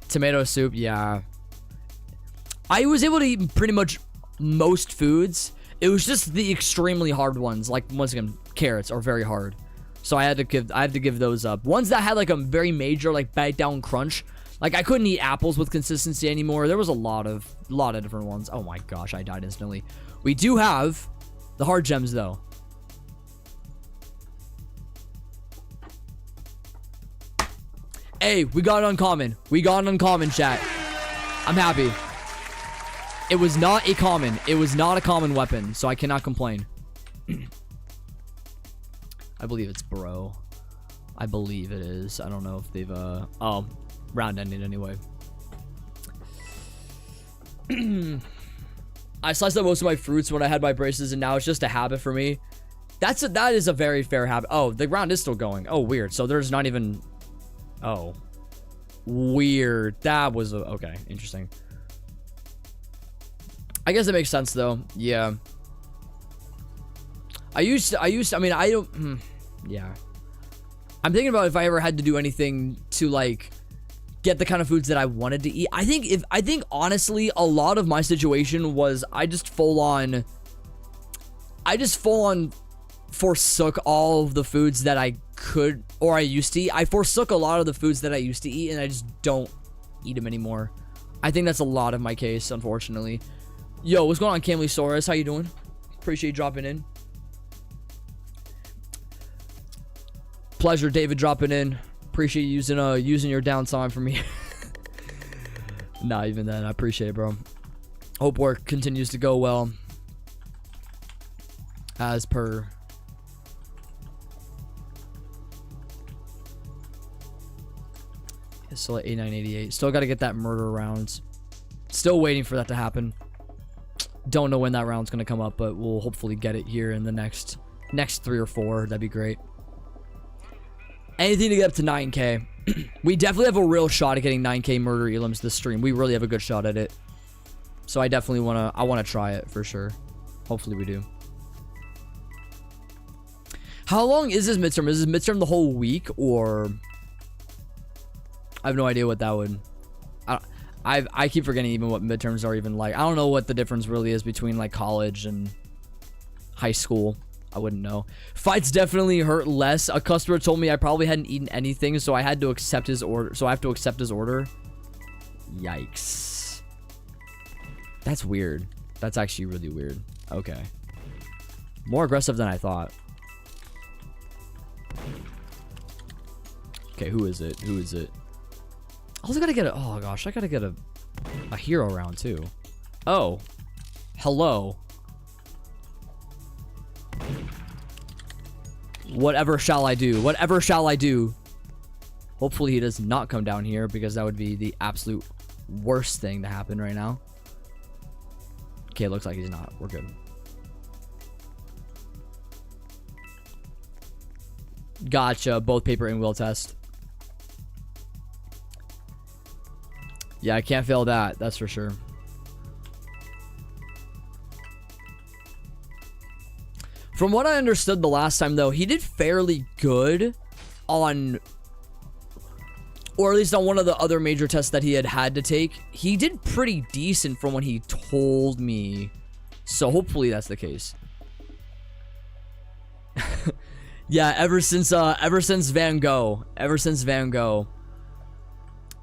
Tomato soup, yeah. I was able to eat pretty much most foods. It was just the extremely hard ones. Like, once again, carrots are very hard. So I had to give those up. Ones that had like a very major like bite down crunch. Like, I couldn't eat apples with consistency anymore. There was a lot of different ones. Oh my gosh, I died instantly. We do have the hard gems though. Hey, we got an uncommon. We got an uncommon, chat. I'm happy. It was not a common. It was not a common weapon, so I cannot complain. I believe it's bro. I believe it is. I don't know if they've oh, round ended anyway. I sliced up most of my fruits when I had my braces, and now it's just a habit for me. That is a very fair habit. Oh, the round is still going. Oh, weird. So there's not even... Oh. Weird. That was... Okay, interesting. I guess it makes sense, though. Yeah. I mean, I don't... yeah. I'm thinking about if I ever had to do anything to, like... get the kind of foods that I wanted to eat. I think honestly a lot of my situation was I just full on forsook all of the foods that I could or I used to eat. I forsook a lot of the foods that I used to eat, and I just don't eat them anymore. I think that's a lot of my case, unfortunately. Yo, what's going on, Camlysaurus? How you doing? Appreciate you dropping in. Pleasure, David, dropping in. Appreciate you using your downtime for me. Not even then. I appreciate it, bro. Hope work continues to go well. As per. It's still at 8988. Still got to get that murder round. Still waiting for that to happen. Don't know when that round's going to come up, but we'll hopefully get it here in the next 3 or 4. That'd be great. Anything to get up to 9k. We definitely have a real shot at getting 9k murder elims this stream. We really have a good shot at it. So I definitely want to try it for sure. Hopefully we do. How long is this midterm? Is this midterm the whole week, or... I have no idea what that would... I keep forgetting even what midterms are even like. I don't know what the difference really is between like college and high school. I wouldn't know. Fights definitely hurt less. A customer told me I probably hadn't eaten anything, so I had to accept his order. So I have to accept his order. Yikes. That's weird. That's actually really weird. Okay. More aggressive than I thought. Okay, who is it? Who is it? I also gotta get a... Oh gosh, I gotta get a hero round too. Oh. Hello. Whatever shall I do? Whatever shall I do? Hopefully he does not come down here, because that would be the absolute worst thing to happen right now. Okay, looks like he's not. We're good. Gotcha. Both paper and will test. Yeah, I can't fail that. That's for sure. From what I understood the last time, though, he did fairly good on, or at least on one of the other major tests that he had to take. He did pretty decent from what he told me. So hopefully that's the case. Yeah, ever since Van Gogh. Ever since Van Gogh.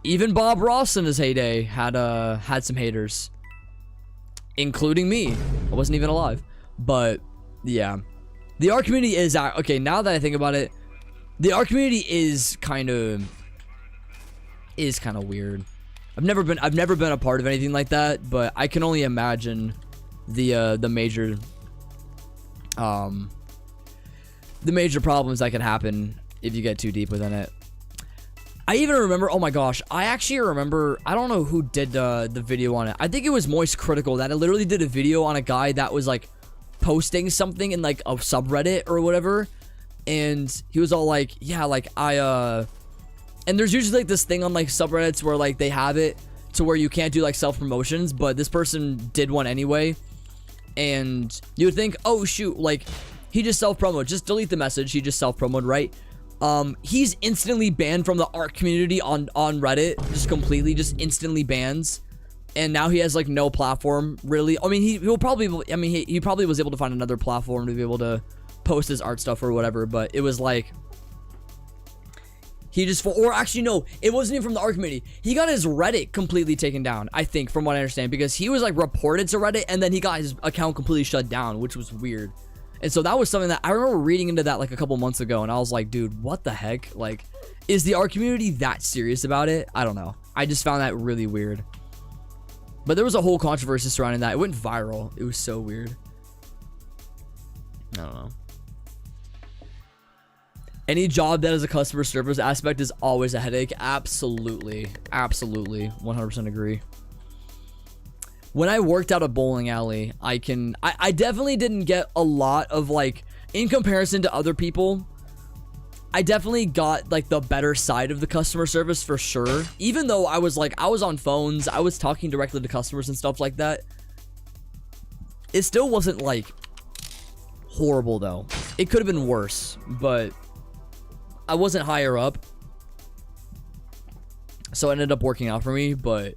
Even Bob Ross in his heyday had some haters. Including me. I wasn't even alive. But yeah. The art community is okay, now that I think about it, the art community is kind of weird. I've never been a part of anything like that, but I can only imagine the major problems that can happen if you get too deep within it. I even remember, oh my gosh, I actually remember, I don't know who did the video on it. I think it was Moist Critical that literally did a video on a guy that was like posting something in like a subreddit or whatever, and he was all like, yeah, like and there's usually like this thing on like subreddits where like they have it to where you can't do like self-promotions, but this person did one anyway, and you would think, oh shoot, like he just self-promoted, just delete the message, he just self-promoted, right? He's instantly banned from the art community on Reddit, just completely, just instantly bans. And now he has like no platform really. I mean, he probably was able to find another platform to be able to post his art stuff or whatever, but it was like he just, or actually no, it wasn't even from the art community. He got his Reddit completely taken down, I think, from what I understand, because he was like reported to Reddit and then he got his account completely shut down, which was weird. And so that was something that I remember reading into that like a couple months ago, and I was like, dude, what the heck? Like, is the art community that serious about it? I don't know. I just found that really weird. But there was a whole controversy surrounding that. It went viral. It was so weird. I don't know. Any job that has a customer service aspect is always a headache. Absolutely. Absolutely. 100% agree. When I worked out a bowling alley, I definitely didn't get a lot of like, in comparison to other people, I definitely got like the better side of the customer service for sure. Even though I was on phones, I was talking directly to customers and stuff like that. It still wasn't like horrible though. It could have been worse, but I wasn't higher up, so it ended up working out for me. But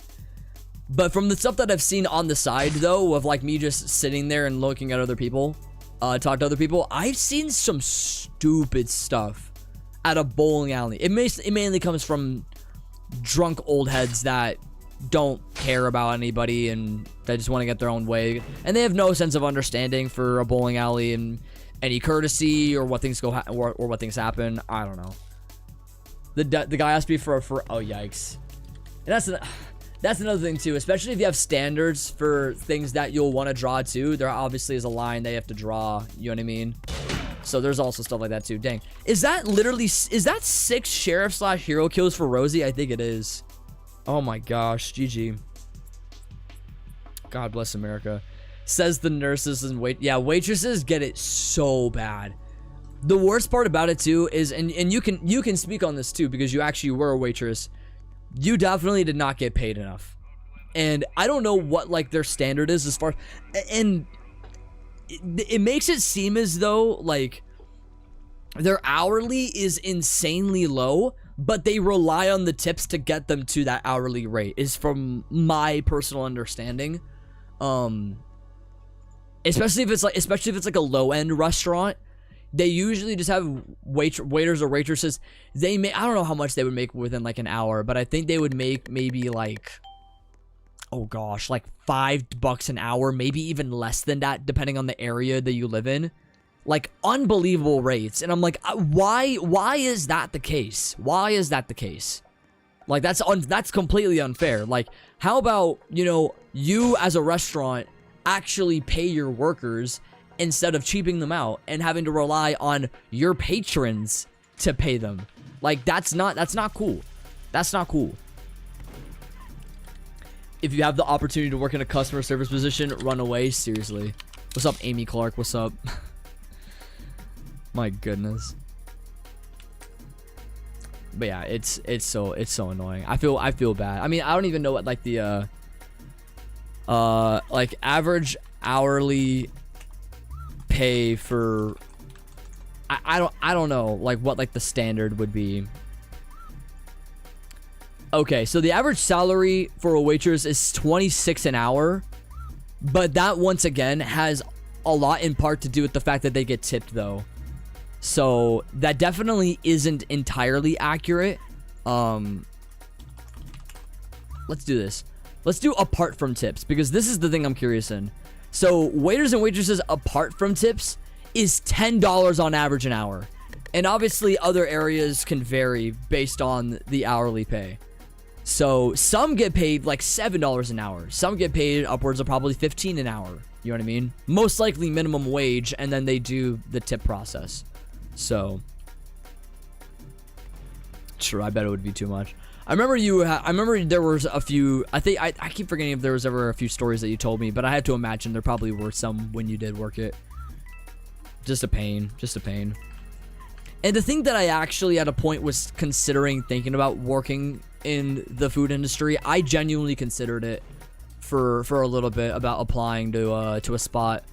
from the stuff that I've seen on the side though, of like me just sitting there and looking at other people, talk to other people, I've seen some stupid stuff at a bowling alley. It mainly comes from drunk old heads that don't care about anybody and they just want to get their own way, and they have no sense of understanding for a bowling alley and any courtesy or what things go or what things happen. I don't know. The guy asked me for oh yikes. And that's another thing too, especially if you have standards for things that you'll want to draw too. There obviously is a line they have to draw, you know what I mean? So there's also stuff like that too. Dang. Is that 6 sheriff/hero kills for Rosie? I think it is. Oh my gosh. GG. God bless America. Says the nurses and waitresses get it so bad. The worst part about it too is, and you can speak on this too because you actually were a waitress. You definitely did not get paid enough. And I don't know what like their standard is as far, and it makes it seem as though like their hourly is insanely low, but they rely on the tips to get them to that hourly rate, is from my personal understanding. Especially if it's like a low-end restaurant, they usually just have waiters or waitresses. I don't know how much they would make within like an hour, but I think they would make maybe like, oh gosh, like $5 an hour, maybe even less than that, depending on the area that you live in. Like unbelievable rates. And I'm like, why is that the case? Why is that the case? Like that's completely unfair. Like, how about, you know, you as a restaurant actually pay your workers instead of cheaping them out and having to rely on your patrons to pay them. Like, that's not cool. That's not cool. If you have the opportunity to work in a customer service position, run away. Seriously. What's up, Amy Clark? What's up? My goodness. But yeah, it's so annoying. I feel bad. I mean, I don't even know what like the like average hourly pay for I don't know like what like the standard would be. Okay, so the average salary for a waitress is $26 an hour, but that once again has a lot in part to do with the fact that they get tipped though. So that definitely isn't entirely accurate. Let's do this. Let's do apart from tips, because this is the thing I'm curious in. So waiters and waitresses apart from tips is $10 on average an hour. And obviously other areas can vary based on the hourly pay. So some get paid like $7 an hour. Some get paid upwards of probably $15 an hour. You know what I mean? Most likely minimum wage, and then they do the tip process. So sure, I bet it would be too much. I remember there was a few, I keep forgetting if there was ever a few stories that you told me, but I had to imagine there probably were some when you did work it. Just a pain. And the thing that I actually at a point was considering thinking about working in the food industry, I genuinely considered it for a little bit about applying to a spot,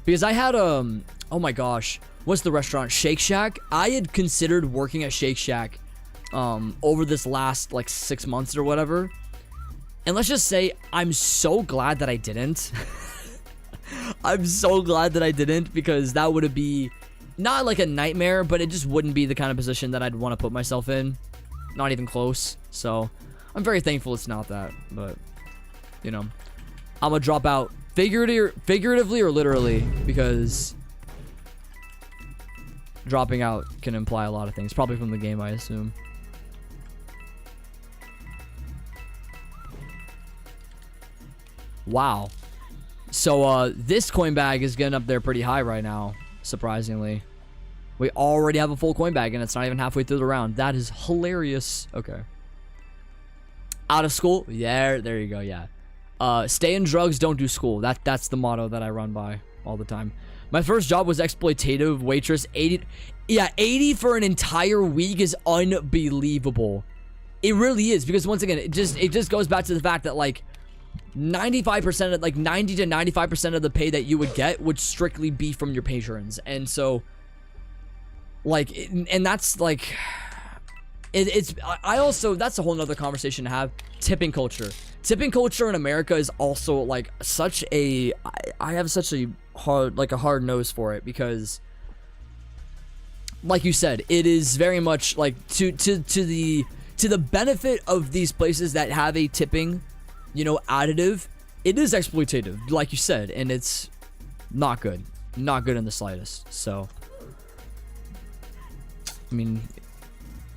because I had oh my gosh, what's the restaurant? Shake Shack. I had considered working at Shake Shack over this last like 6 months or whatever, and let's just say I'm so glad that I didn't. I'm so glad that I didn't, because that would be not like a nightmare, but it just wouldn't be the kind of position that I'd want to put myself in. Not even close. So I'm very thankful it's not that, but you know, I'm gonna drop out figuratively or literally, because dropping out can imply a lot of things, probably from the game, I assume. Wow. So this coin bag is getting up there pretty high right now, surprisingly. We already have a full coin bag and it's not even halfway through the round. That is hilarious. Okay. Out of school? Yeah, there you go, yeah. Stay in drugs, don't do school. That's the motto that I run by all the time. My first job was exploitative waitress. 80 for an entire week is unbelievable. It really is, because once again, it just goes back to the fact that like 95% of like 90 to 95% of the pay that you would get would strictly be from your patrons. And so like, and that's like, I also, that's a whole nother conversation to have. Tipping culture in America is also like such a, I have such a hard nose for it, because like you said, it is very much like to the benefit of these places that have a tipping, you know, additive. It is exploitative, like you said, and it's not good in the slightest. So I mean,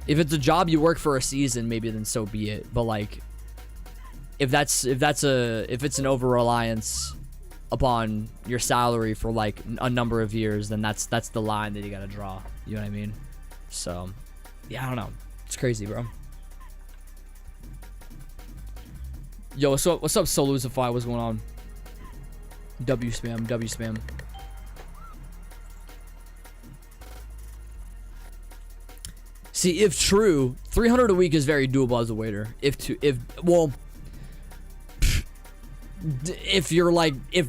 if it's a job you work for a season, maybe then so be it. But like, if it's an over reliance upon your salary for like a number of years, then that's the line that you gotta draw. You know what I mean? So yeah, I don't know. It's crazy, bro. Yo, what's up, Soluzify? What's going on? W spam. See, if true, 300 a week is very doable as a waiter. If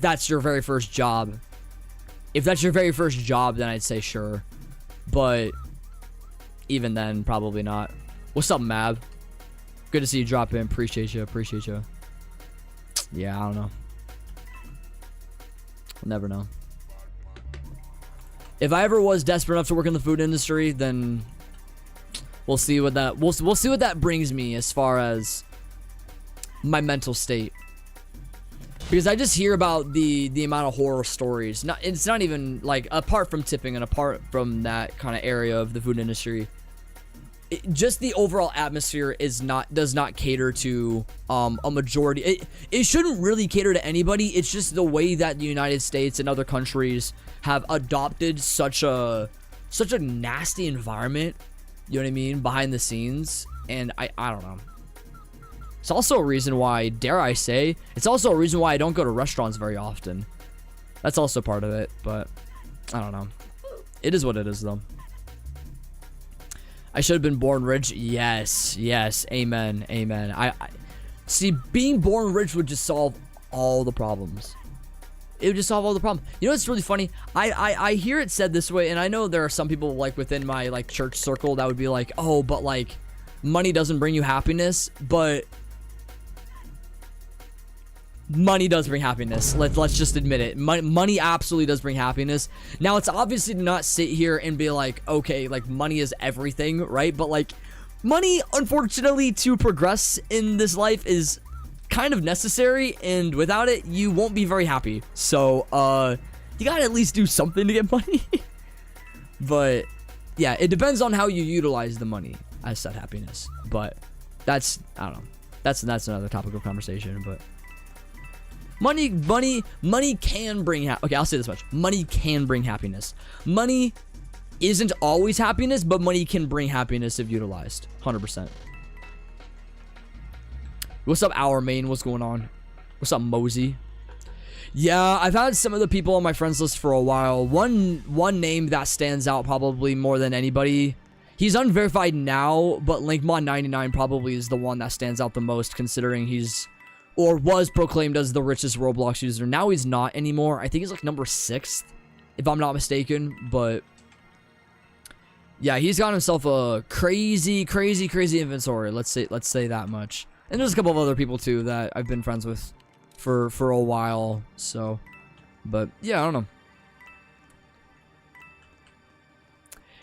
that's your very first job. If that's your very first job, then I'd say sure. But even then, probably not. What's up, Mab? Good to see you drop in. Appreciate you. Yeah, I don't know. We'll never know. If I ever was desperate enough to work in the food industry, then we'll see what that brings me as far as my mental state. Because I just hear about the amount of horror stories. It's not even like, apart from tipping and apart from that kind of area of the food industry, just the overall atmosphere does not cater to a majority. It shouldn't really cater to anybody. It's just the way that the United States and other countries have adopted such a nasty environment, you know what I mean, behind the scenes. And I don't know. It's also a reason why, dare I say, it's also a reason why I don't go to restaurants very often. That's also part of it, but I don't know. It is what it is, though. I should have been born rich. Yes, amen. I see, being born rich would just solve all the problems. It would just solve all the problems. You know what's really funny? I hear it said this way, and I know there are some people like within my like church circle that would be like, oh, but like money doesn't bring you happiness, but money does bring happiness. Let's just admit it. Money absolutely does bring happiness. Now, it's obviously to not sit here and be like, okay, like money is everything, right? But like money, unfortunately, to progress in this life is kind of necessary, and without it, you won't be very happy. So, you gotta at least do something to get money. But yeah, it depends on how you utilize the money as said happiness. But that's, I don't know. That's another topic of conversation, but money can bring okay, I'll say this much. Money can bring happiness. Money isn't always happiness, but money can bring happiness if utilized. 100%. What's up, Our Main? What's going on? What's up, Mosey? Yeah, I've had some of the people on my friends list for a while. One name that stands out probably more than anybody. He's unverified now, but LinkMon99 probably is the one that stands out the most, considering he's or was proclaimed as the richest Roblox user. Now he's not anymore. I think he's like number 6th, if I'm not mistaken. But yeah, he's got himself a crazy inventory. Let's say that much. And there's a couple of other people too that I've been friends with for a while. So, but yeah, I don't know.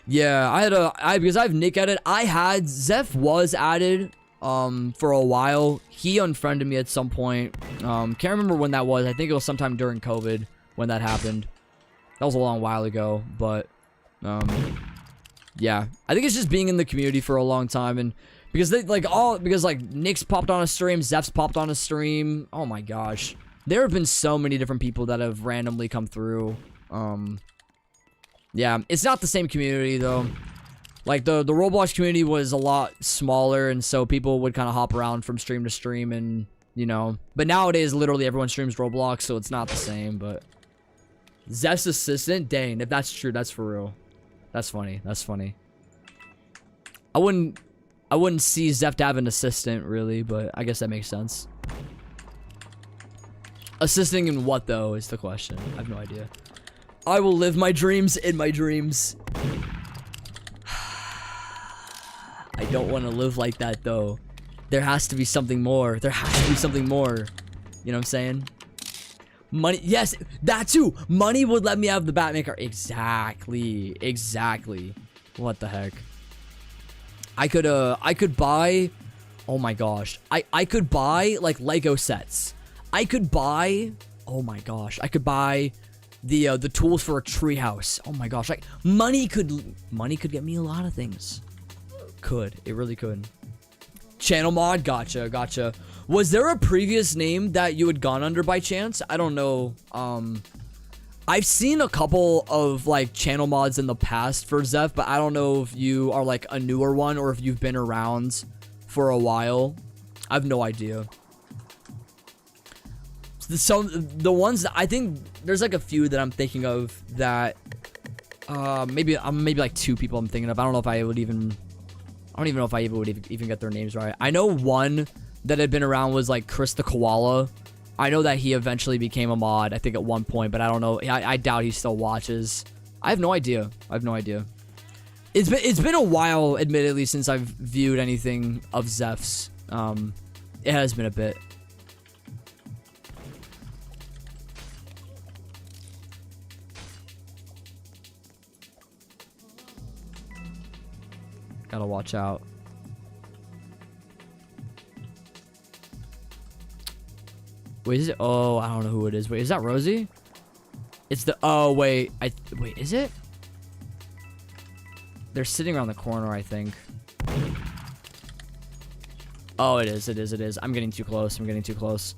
Yeah, because I have Nick added. Zeph was added for a while. He unfriended me at some point. Can't remember when that was. I think it was sometime during COVID when that happened. That was a long while ago, but yeah, I think it's just being in the community for a long time, and because Nick's popped on a stream, Zeph's popped on a stream. Oh my gosh, there have been so many different people that have randomly come through. Yeah, it's not the same community though. Like the Roblox community was a lot smaller, and so people would kind of hop around from stream to stream, and you know. But nowadays, literally everyone streams Roblox, so it's not the same. But Zeph's assistant, dang, if that's true, that's for real. That's funny. That's funny. I wouldn't see Zeph to have an assistant really, but I guess that makes sense. Assisting in what though is the question. I have no idea. I will live my dreams in my dreams. I don't want to live like that though. There has to be something more. There has to be something more. You know what I'm saying? Money, yes, that too. Money would let me have the Batman car. Exactly. What the heck? I could buy, oh my gosh. I could buy like Lego sets. I could buy, oh my gosh. I could buy the tools for a treehouse. Oh my gosh. Like money could get me a lot of things. It really could. Channel mod, gotcha. Was there a previous name that you had gone under by chance? I don't know. I've seen a couple of like channel mods in the past for Zeph, but I don't know if you are like a newer one or if you've been around for a while. I have no idea. So the ones that I think there's like a few that I'm thinking of that maybe like 2 people I'm thinking of. I don't even know if I would even get their names right. I know one that had been around was like Chris the Koala. I know that he eventually became a mod, I think at one point, but I don't know. I doubt he still watches. I have no idea. It's been a while, admittedly, since I've viewed anything of Zeph's. It has been a bit. Gotta watch out. Wait, is it? Oh, I don't know who it is. Wait, is that Rosie? It's the... Oh, wait. Wait, is it? They're sitting around the corner, I think. Oh, it is. It is. It is. I'm getting too close. I'm getting too close.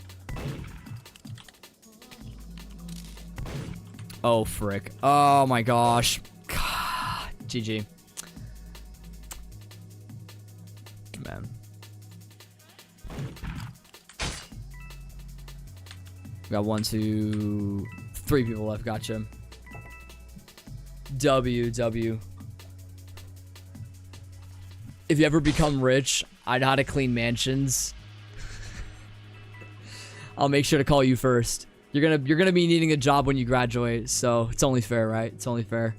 Oh, frick. Oh, my gosh. God. GG. Man. We got 1, 2, 3 people left. Gotcha. W. If you ever become rich, I know how to clean mansions. I'll make sure to call you first. You're gonna be needing a job when you graduate, so it's only fair, right? It's only fair.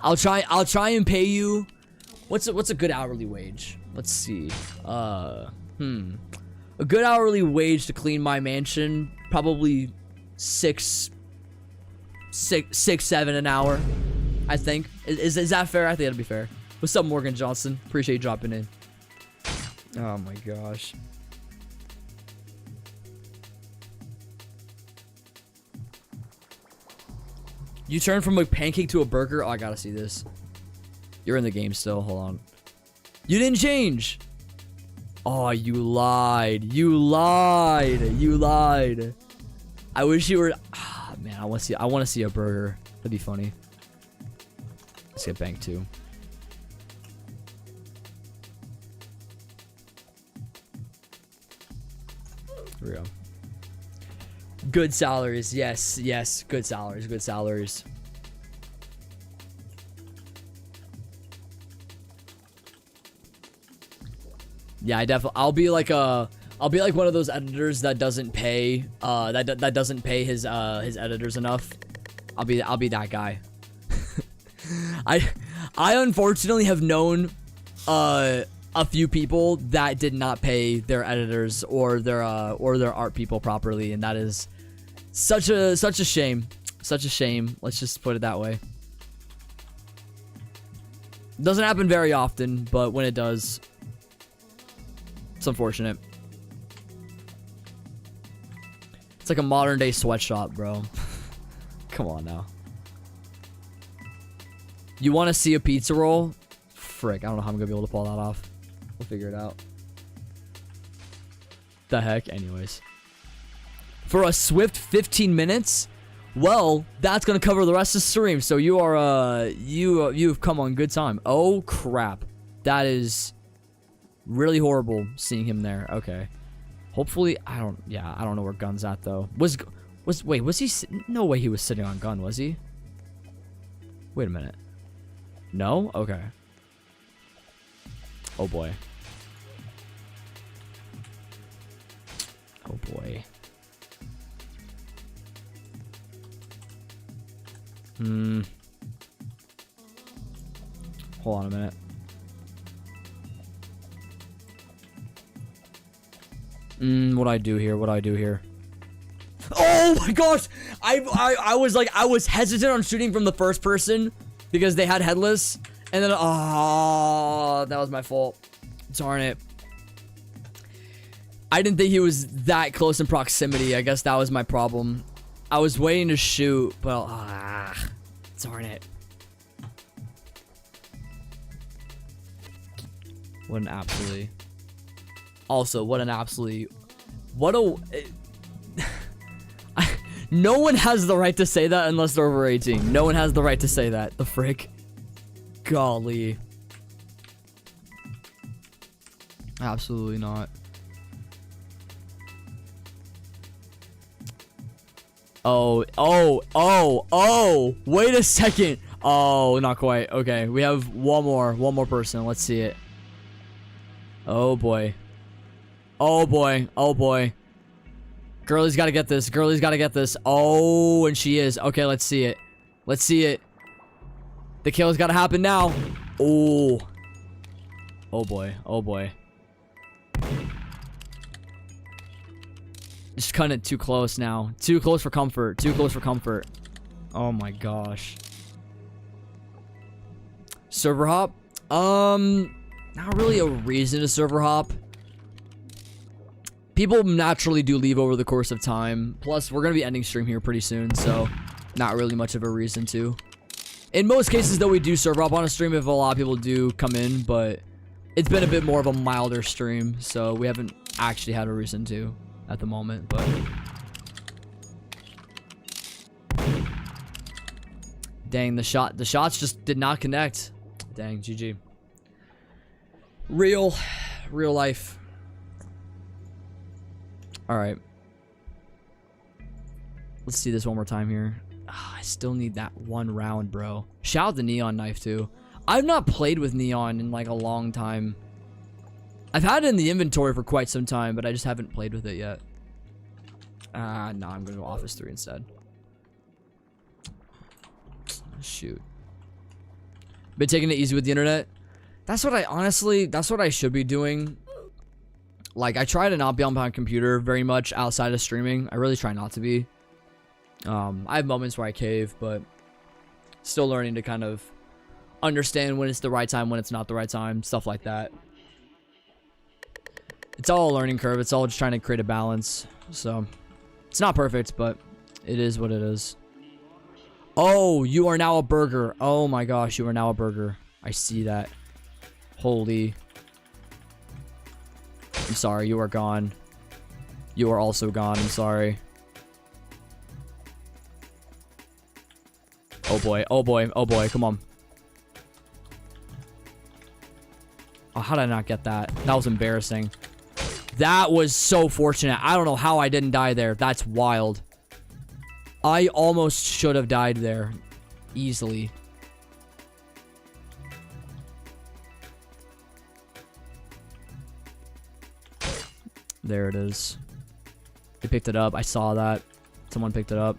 I'll try and pay you. What's a good hourly wage? Let's see. A good hourly wage to clean my mansion, probably 6, 7 an hour. I think. Is that fair? I think that'd be fair. What's up, Morgan Johnson? Appreciate you dropping in. Oh my gosh. You turned from a pancake to a burger? Oh, I gotta see this. You're in the game still. Hold on. You didn't change. Oh, you lied. You lied. You lied. I wish you were. Ah, man, I want to see a burger. That'd be funny. Let's get banked too. Here we go. Good salaries. Yes, yes. Good salaries. Good salaries. Yeah, I'll be like one of those editors that doesn't pay that doesn't pay his editors enough. I'll be that guy. I unfortunately have known a few people that did not pay their editors or their art people properly, and that is such a shame. Such a shame. Let's just put it that way. Doesn't happen very often, but when it does, it's unfortunate. It's like a modern day sweatshop, bro. Come on now. You want to see a pizza roll? Frick, I don't know how I'm gonna be able to pull that off. We'll figure it out. The heck? Anyways. For a swift 15 minutes? Well, that's gonna cover the rest of the stream. So you are you've come on good time. Oh crap. That is really horrible seeing him there. Okay. Hopefully I don't know where Gun's at though. Wait, was he no way he was sitting on Gun, was he? Wait a minute. No? Okay. Oh boy. Oh boy. Hold on a minute. What do I do here? What do I do here? Oh my gosh! I was hesitant on shooting from the first person because they had headless, and then oh, that was my fault. Darn it. I didn't think he was that close in proximity. I guess that was my problem. I was waiting to shoot, but darn it. What an absolutely. Also, what an absolutely. What a. No one has the right to say that unless they're over 18. No one has the right to say that. The frick. Golly. Absolutely not. Oh. Wait a second. Oh, not quite. Okay, we have one more person. Let's see it. Oh boy. Oh boy. Oh boy. Girlie's gotta get this. Girlie's gotta get this. Oh, and she is. Okay, let's see it. Let's see it. The kill's gotta happen now. Oh. Oh boy. Oh boy. Just cutting it too close now. Too close for comfort. Too close for comfort. Oh my gosh. Server hop? Not really a reason to server hop. People naturally do leave over the course of time. Plus, we're going to be ending stream here pretty soon, so not really much of a reason to. In most cases, though, we do server hop on a stream if a lot of people do come in, but It's been a bit more of a milder stream, so we haven't actually had a reason to at the moment, but dang, the shots just did not connect. Dang, GG. Real life. All right. Let's see this one more time here. Oh, I still need that one round, bro. Shout out the neon knife too. I've not played with neon in like a long time. I've had it in the inventory for quite some time, but I just haven't played with it yet. No, I'm gonna go Office 3 instead. Shoot. Been taking it easy with the internet. That's what I should be doing. Like, I try to not be on my computer very much outside of streaming. I really try not to be. I have moments where I cave, but still learning to kind of understand when it's the right time, when it's not the right time, stuff like that. It's all a learning curve. It's all just trying to create a balance. So, it's not perfect, but it is what it is. Oh, you are now a burger. Oh my gosh, you are now a burger. I see that. Holy. I'm sorry, you are gone. You are also gone. I'm sorry. Oh boy, oh boy, oh boy, come on. Oh, how did I not get that? That was embarrassing. That was so fortunate. I don't know how I didn't die there. That's wild. I almost should have died there. Easily. There it is. They picked it up. I saw that. Someone picked it up.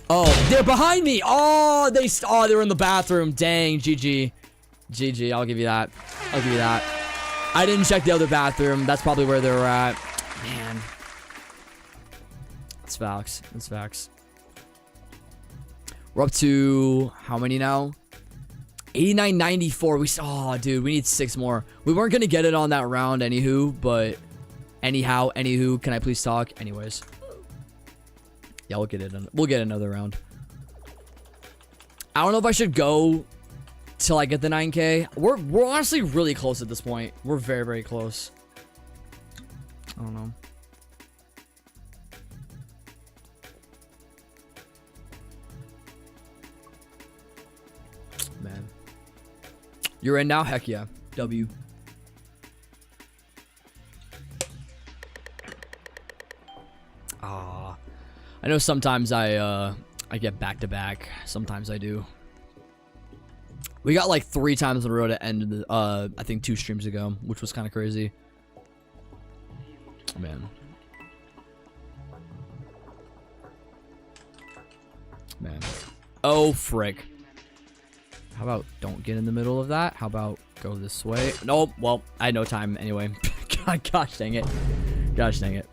Oh, they're behind me. Oh, they were in the bathroom. Dang, GG. GG, I'll give you that. I'll give you that. I didn't check the other bathroom. That's probably where they were at. Man. It's facts. It's facts. We're up to how many now? 89.94. Oh, dude, we need 6 more. We weren't gonna get it on that round, anywho, but anywho, can I please talk? Anyways, yeah, we'll get it. We'll get another round. I don't know if I should go till I get the 9K. We're honestly really close at this point. We're very, very close. I don't know. Man. You're in now? Heck yeah. W. I know sometimes I get back to back. Sometimes I do. We got like 3 times in a row to end I think 2 streams ago, which was kind of crazy. Man. Man. Oh, frick. How about don't get in the middle of that? How about go this way? Nope. Well, I had no time anyway. Gosh dang it. Gosh dang it.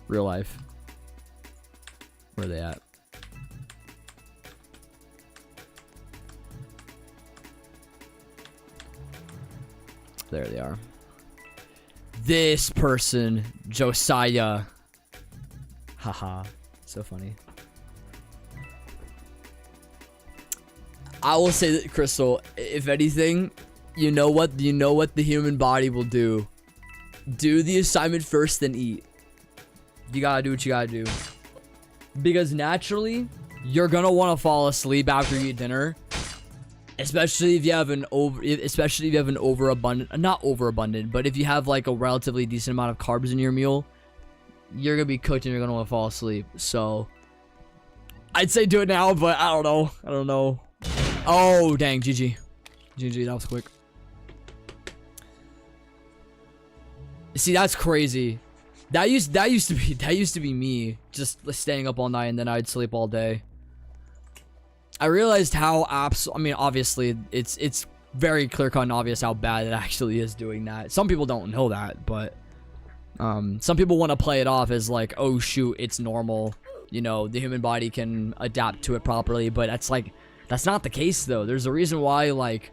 Real life. Where are they at? There they are. This person, Josiah. Haha. So funny. I will say that, Crystal, if anything, you know what the human body will do. Do the assignment first, then eat. You gotta do what you gotta do. Because naturally, you're gonna want to fall asleep after you eat dinner. Especially if you have an overabundant, not overabundant, but if you have like a relatively decent amount of carbs in your meal, you're gonna be cooked and you're gonna want to fall asleep. So I'd say do it now, but I don't know. I don't know. Oh dang, GG. GG, that was quick. See, that's crazy. That used to be me, just staying up all night and then I'd sleep all day. I realized how I mean, obviously it's very clear cut and obvious how bad it actually is doing that. Some people don't know that, but some people want to play it off as like, oh shoot, it's normal. You know, the human body can adapt to it properly, but that's not the case though. There's a reason why like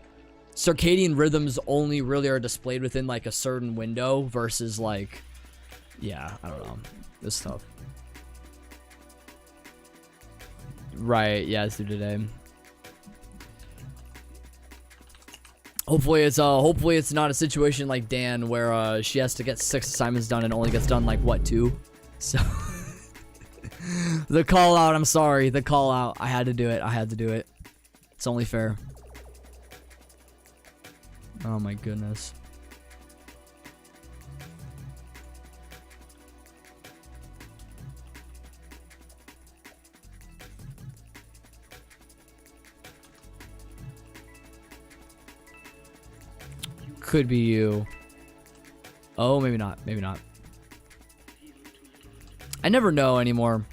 circadian rhythms only really are displayed within like a certain window versus like, yeah, I don't know. This stuff. Right, yeah, it's due today. hopefully it's not a situation like Dan where she has to get 6 assignments done and only gets done like what, 2? So the call out, I'm sorry, the call out. I had to do it. It's only fair. Oh my goodness. Could be you. Oh, maybe not. Maybe not. I never know anymore.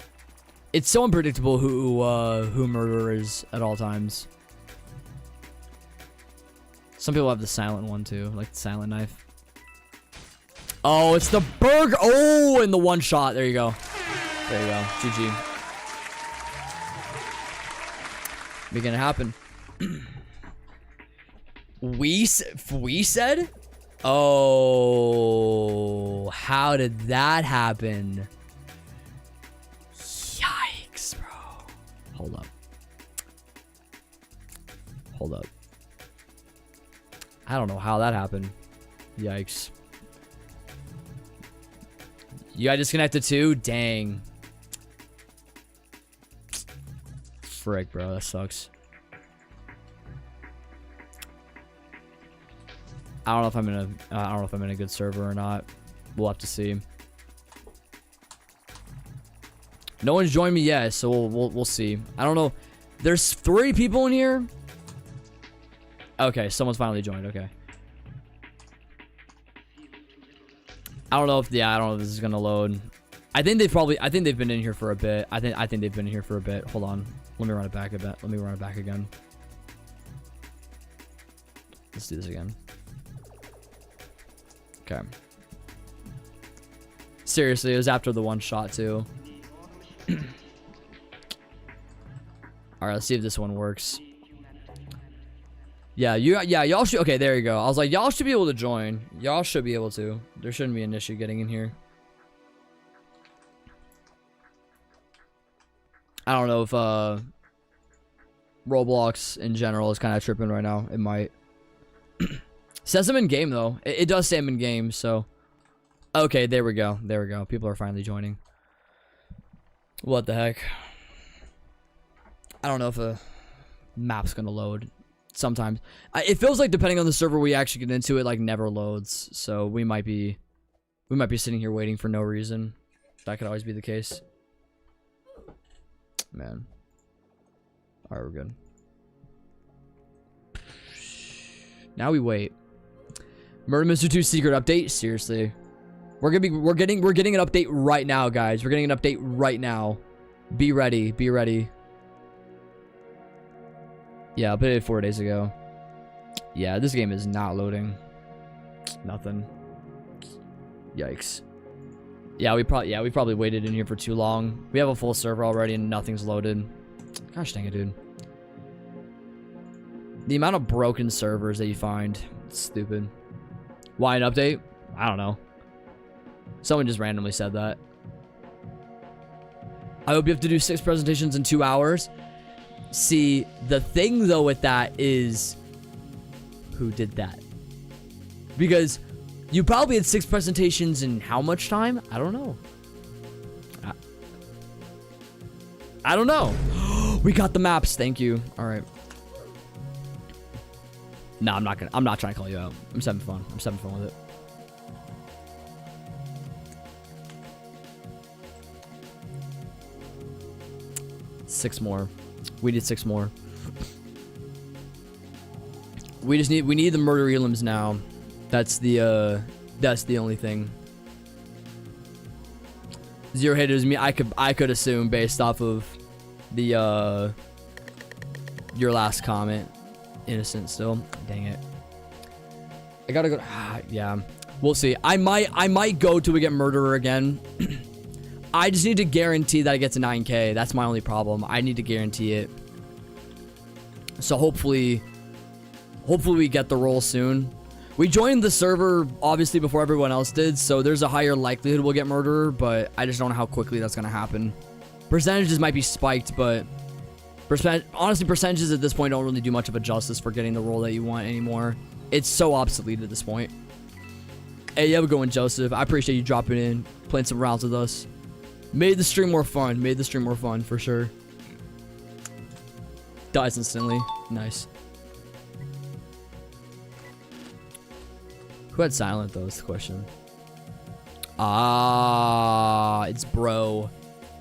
It's so unpredictable who murderer is at all times. Some people have the silent one too, like the silent knife. Oh, it's the burger. Oh, and the one shot. There you go. There you go. GG. Making it happen. We said? Oh, how did that happen? Yikes, bro. Hold up. Hold up. I don't know how that happened. Yikes. You got disconnected too? Dang. Frick, bro. That sucks. I don't know if I'm in a good server or not. We'll have to see. No one's joined me yet, so we'll see. I don't know. There's 3 people in here. Okay, someone's finally joined. Okay. I don't know if this is gonna load. I think they've been in here for a bit. I think they've been in here for a bit. Hold on. Let me run it back a bit. Let me run it back again. Let's do this again. Okay. Seriously, it was after the one shot too. Alright, let's see if this one works. Yeah, y'all should. Okay, there you go. I was like, y'all should be able to join. Y'all should be able to. There shouldn't be an issue getting in here. I don't know if Roblox in general is kind of tripping right now. It might. Says I'm in game though. It does say I'm in game, so. Okay, there we go. There we go. People are finally joining. What the heck? I don't know if a map's gonna load. Sometimes it feels like depending on the server we actually get into, it like never loads. So we might be sitting here waiting for no reason. That could always be the case. Man. All right, we're good. Now we wait. Murder Mr. 2 secret update. Seriously, we're getting an update right now, guys. We're getting an update right now. Be ready. Be ready. Yeah, I played it 4 days ago. Yeah, this game is not loading. Nothing. Yikes. Yeah, we probably waited in here for too long. We have a full server already and nothing's loaded. Gosh dang it, dude. The amount of broken servers that you find, it's stupid. Why an update? I don't know. Someone just randomly said that. I hope you have to do 6 presentations in 2 hours. See, the thing though with that is, who did that? Because you probably had 6 presentations in how much time? I don't know. I don't know. We got the maps. Thank you. All right. No, I'm not trying to call you out. I'm just having fun. I'm just having fun with it. Six more. We did 6 more. We need the murder elims now. That's the only thing. 0 haters me. I could assume based off of the your last comment. Innocent still. Dang it. I gotta go. Yeah. We'll see. I might go till we get murderer again. I just need to guarantee that I get to 9K. That's my only problem. I need to guarantee it. So hopefully we get the role soon. We joined the server obviously before everyone else did, so there's a higher likelihood we'll get murderer, but I just don't know how quickly that's gonna happen. Percentages might be spiked, but honestly, percentages at this point don't really do much of a justice for getting the role that you want anymore. It's so obsolete at this point. Hey, you have a good one, Joseph. I appreciate you dropping in, playing some rounds with us. Made the stream more fun. Made the stream more fun, for sure. Dies instantly. Nice. Who had silent, though, is the question. Ah, it's Bro.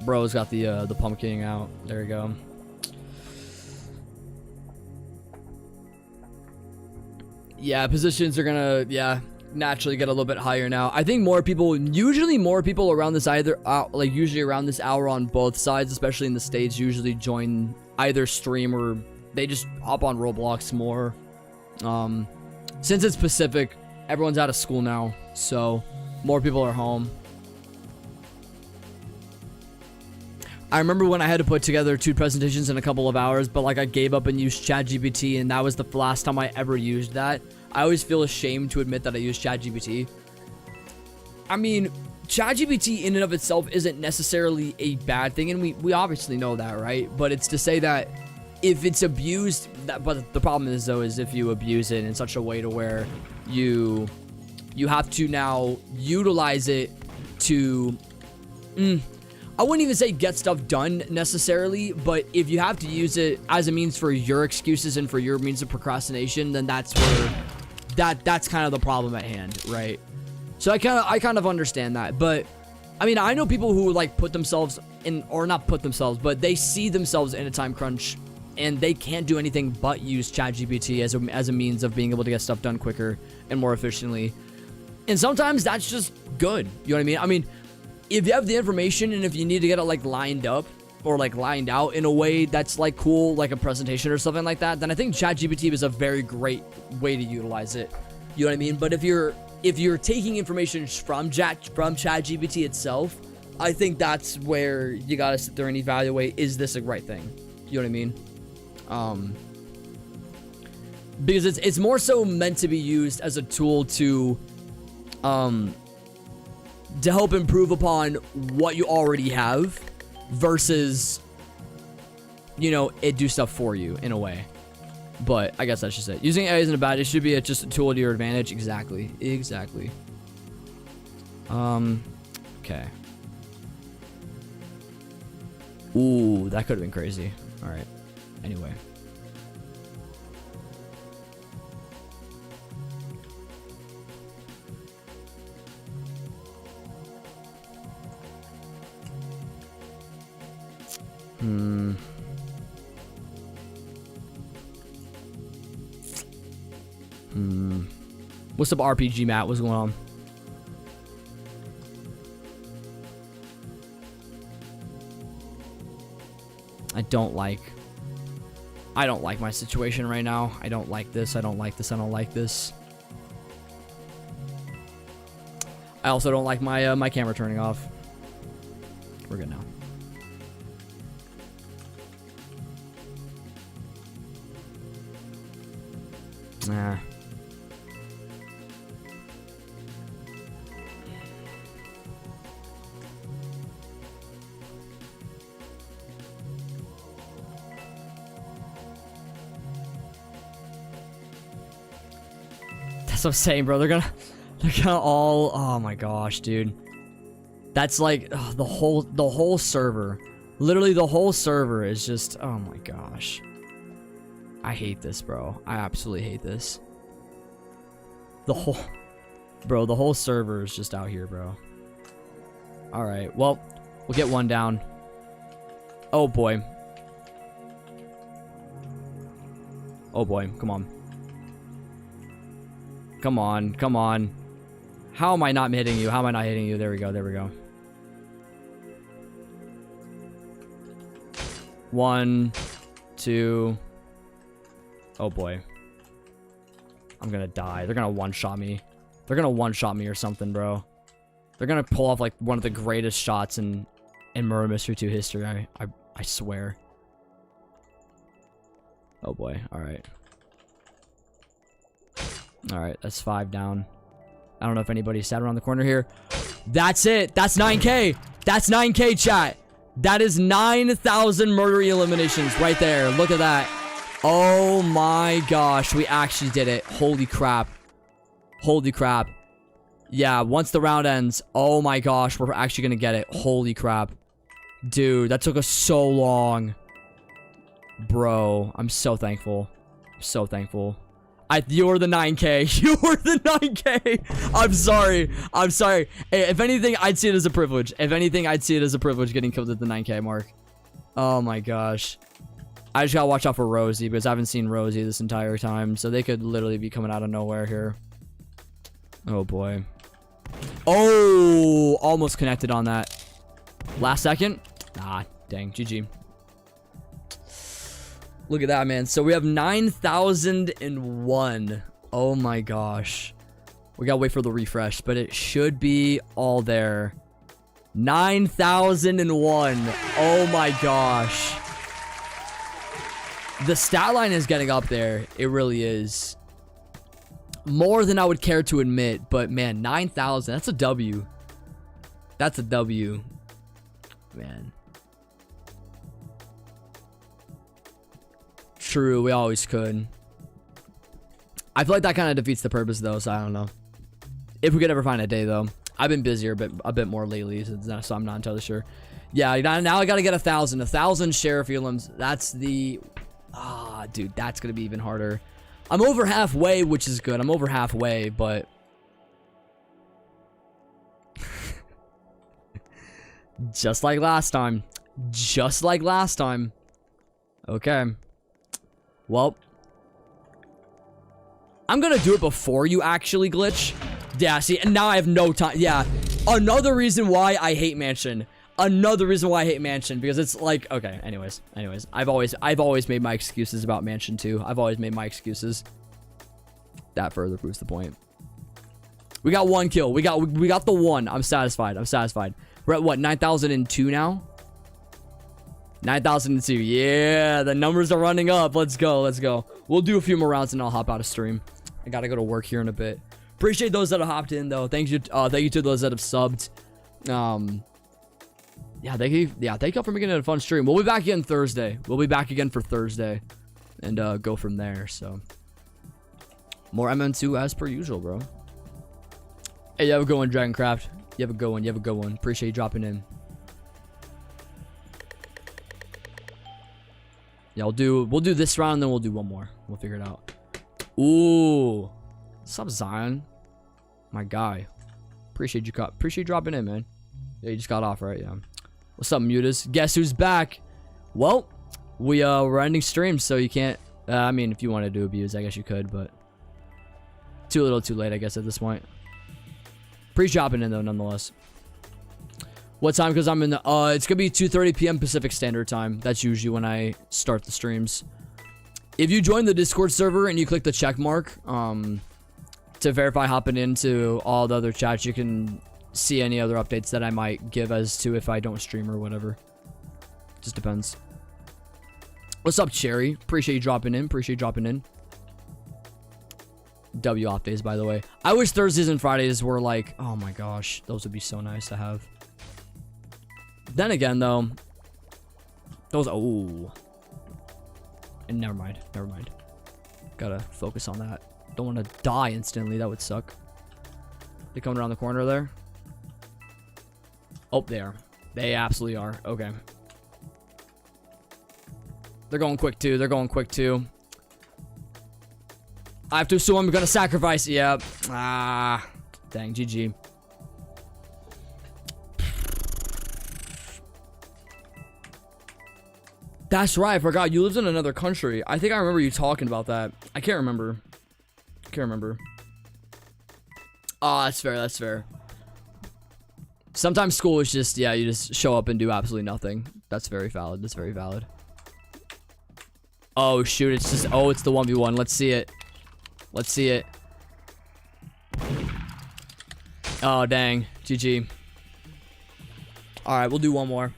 Bro's got the pumpkin out. There you go. Yeah, positions are gonna, naturally get a little bit higher now. I think usually more people around this usually around this hour on both sides, especially in the States, usually join either stream or they just hop on Roblox more. Since it's Pacific, everyone's out of school now, so more people are home. I remember when I had to put together 2 presentations in a couple of hours, but like I gave up and used ChatGPT, and that was the last time I ever used that. I always feel ashamed to admit that I use ChatGPT. I mean, ChatGPT in and of itself isn't necessarily a bad thing, and we obviously know that, right? But it's to say that if it's abused, but the problem is though, is if you abuse it in such a way to where you have to now utilize it to, I wouldn't even say get stuff done necessarily, but if you have to use it as a means for your excuses and for your means of procrastination, then that's where that's kind of the problem at hand, right? So I kind of understand that, but I mean, I know people who like put themselves in, or not put themselves, but they see themselves in a time crunch and they can't do anything but use ChatGPT as a means of being able to get stuff done quicker and more efficiently. And sometimes that's just good. You know what I mean? I mean, if you have the information and if you need to get it like lined up or like lined out in a way that's like cool, like a presentation or something like that, then I think ChatGPT is a very great way to utilize it. You know what I mean? But if you're taking information from ChatGPT itself, I think that's where you gotta sit there and evaluate, is this a right thing? You know what I mean? Because it's more so meant to be used as a tool to help improve upon what you already have versus, you know, it do stuff for you in a way. But I guess that's just it. Using AI isn't a bad, it should be just a tool to your advantage. Exactly. Okay. Ooh, that could have been crazy. All right. Anyway. What's up, RPG Matt? What's going on? I don't like my situation right now. I don't like this. I don't like this. I also don't like my my camera turning off. We're good now. Nah. That's what I'm saying, bro. They're gonna all, oh my gosh, dude. That's like the whole server. Literally the whole server is just, oh my gosh. I hate this, bro. I absolutely hate this. The whole server is just out here, bro. All right, well, we'll get one down. Oh boy. Oh boy, come on. Come on. How am I not hitting you? There we go. 1, 2. Oh boy. I'm gonna die. They're gonna one-shot me. They're gonna one-shot me or something, bro. They're gonna pull off like one of the greatest shots in Murder Mystery 2 history. I swear. Oh boy. Alright. Alright, that's 5 down. I don't know if anybody sat around the corner here. That's it. That's 9K. That's 9K, chat. That is 9,000 murder eliminations right there. Look at that. Oh my gosh, we actually did it. Holy crap. Holy crap. Yeah, once the round ends, oh my gosh, we're actually gonna get it. Holy crap. Dude, that took us so long. Bro, I'm so thankful. I'm so thankful. You're the 9K. You were the 9K. I'm sorry. I'm sorry. Hey, if anything, I'd see it as a privilege. If anything, I'd see it as a privilege getting killed at the 9K mark. Oh my gosh. I just gotta watch out for Rosie because I haven't seen Rosie this entire time. So they could literally be coming out of nowhere here. Oh boy. Oh, almost connected on that. Last second. Ah, dang. GG. Look at that, man. So we have 9,001. Oh my gosh. We gotta wait for the refresh, but it should be all there. 9,001. Oh my gosh. The stat line is getting up there. It really is. More than I would care to admit, but man, 9,000. That's a W. That's a W. Man. True, we always could. I feel like that kind of defeats the purpose though, so I don't know. If we could ever find a day though. I've been busier a bit more lately, so I'm not entirely sure. Yeah, now I gotta get 1,000. 1,000 sheriff elims. That's the... Ah, dude, that's gonna be even harder. I'm over halfway, which is good. I'm over halfway, but... Just like last time. Just like last time. Okay. Well. I'm gonna do it before you actually glitch. Yeah, see, and now I have no time. Yeah. Another reason why I hate Mansion. Another reason why I hate Mansion, because it's like, okay, anyways, I've always made my excuses about Mansion 2. I've always made my excuses. That further proves the point. We got 1 kill. We got the 1. I'm satisfied. I'm satisfied. We're at what, 9,002 now? 9,002. Yeah, the numbers are running up. Let's go. Let's go. We'll do a few more rounds and I'll hop out of stream. I gotta go to work here in a bit. Appreciate those that have hopped in though. Thank you to those that have subbed. Yeah, thank you for making it a fun stream. We'll be back again Thursday. We'll be back again for Thursday. And go from there, so. More MM2 as per usual, bro. Hey, you have a good one, Dragoncraft. You have a good one. You have a good one. Appreciate you dropping in. Yeah, we'll do this round, and then we'll do one more. We'll figure it out. Ooh. What's up, Zion? My guy. Appreciate you dropping in, man. Yeah, you just got off, right? Yeah. What's up, Mutas? Guess who's back? Well, we're ending streams, so you can't. I mean, if you want to do abuse, I guess you could, but too little, too late, I guess at this point. Appreciate dropping in though, nonetheless. What time? Because I'm in the. It's gonna be 2:30 p.m. Pacific Standard Time. That's usually when I start the streams. If you join the Discord server and you click the check mark, to verify hopping into all the other chats, you can see any other updates that I might give as to if I don't stream or whatever. Just depends. What's up, Cherry? Appreciate you dropping in. Appreciate you dropping in. W off days, by the way. I wish Thursdays and Fridays were like, oh my gosh, those would be so nice to have. Then again, though, those, oh, and never mind. Gotta focus on that. Don't want to die instantly. That would suck. They coming around the corner there. Oh, they are. They absolutely are. Okay. They're going quick too. I have to assume I'm gonna sacrifice. Yep. Ah, dang. GG. That's right. I forgot you lived in another country. I think I remember you talking about that. I can't remember. Oh, that's fair. That's fair. Sometimes school is just, yeah, you just show up and do absolutely nothing. That's very valid. That's very valid. Oh, shoot. It's just, oh, it's the 1v1. Let's see it. Let's see it. Oh, dang. GG. All right, we'll do one more.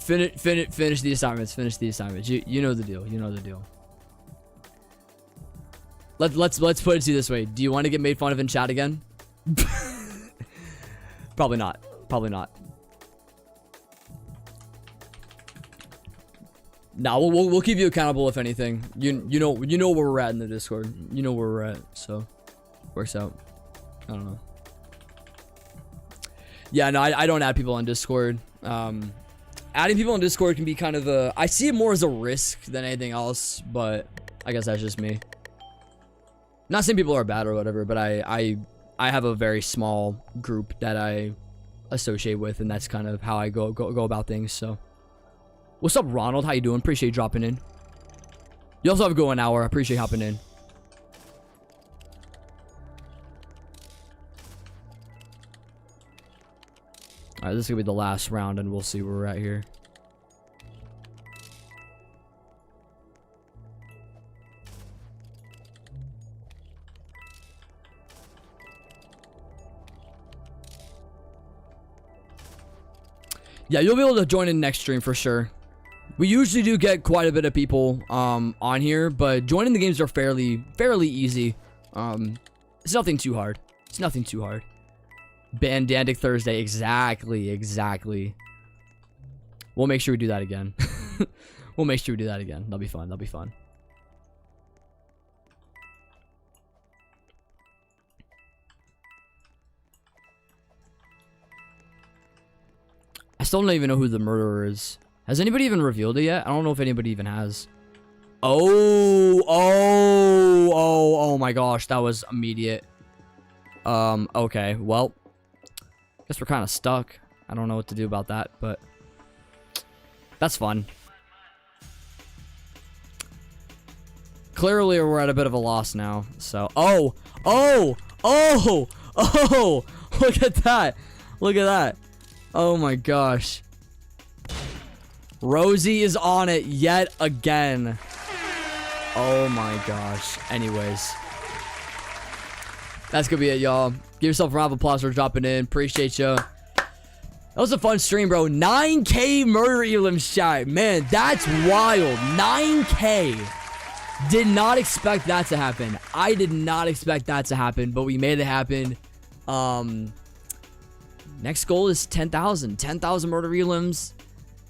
Finish the assignments. Finish the assignments. You know the deal. You know the deal. Let's put it to you this way. Do you want to get made fun of in chat again? Probably not. Probably not. Nah, we'll keep you accountable if anything. You know where we're at in the Discord. You know where we're at, so works out. I don't know. Yeah, no, I don't add people on Discord. Adding people on Discord can be kind of a... I see it more as a risk than anything else, but I guess that's just me. Not saying people are bad or whatever, but I have a very small group that I associate with, and that's kind of how I go about things. So, what's up, Ronald? How you doing? Appreciate you dropping in. You also have a good 1 hour. I appreciate you hopping in. All right, this is gonna be the last round, and we'll see where we're at here. Yeah, you'll be able to join in next stream for sure. We usually do get quite a bit of people on here, but joining the games are fairly easy. It's nothing too hard. It's nothing too hard. Bandantic Thursday, exactly. We'll make sure we do that again. We'll make sure we do that again. That'll be fun. That'll be fun. I still don't even know who the murderer is. Has anybody even revealed it yet? I don't know if anybody even has. Oh my gosh, that was immediate. Okay, well, guess we're kind of stuck. I don't know what to do about that, but that's fun. Clearly, we're at a bit of a loss now. So, oh, look at that. Look at that. Oh my gosh. Rosie is on it yet again. Oh my gosh. Anyways. That's gonna be it, y'all. Give yourself a round of applause for dropping in. Appreciate you. That was a fun stream, bro. 9K murder elims chat. Man, that's wild. 9K. Did not expect that to happen. I did not expect that to happen, but we made it happen. Next goal is 10,000. 10,000 murder elims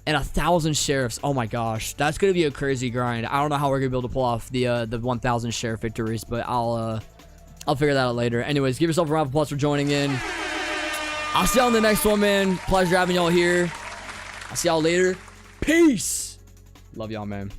and 1,000 sheriffs. Oh my gosh. That's gonna be a crazy grind. I don't know how we're gonna be able to pull off the 1,000 sheriff victories, but I'll figure that out later. Anyways, give yourself a round of applause for joining in. I'll see y'all in the next one, man. Pleasure having y'all here. I'll see y'all later. Peace. Love y'all, man.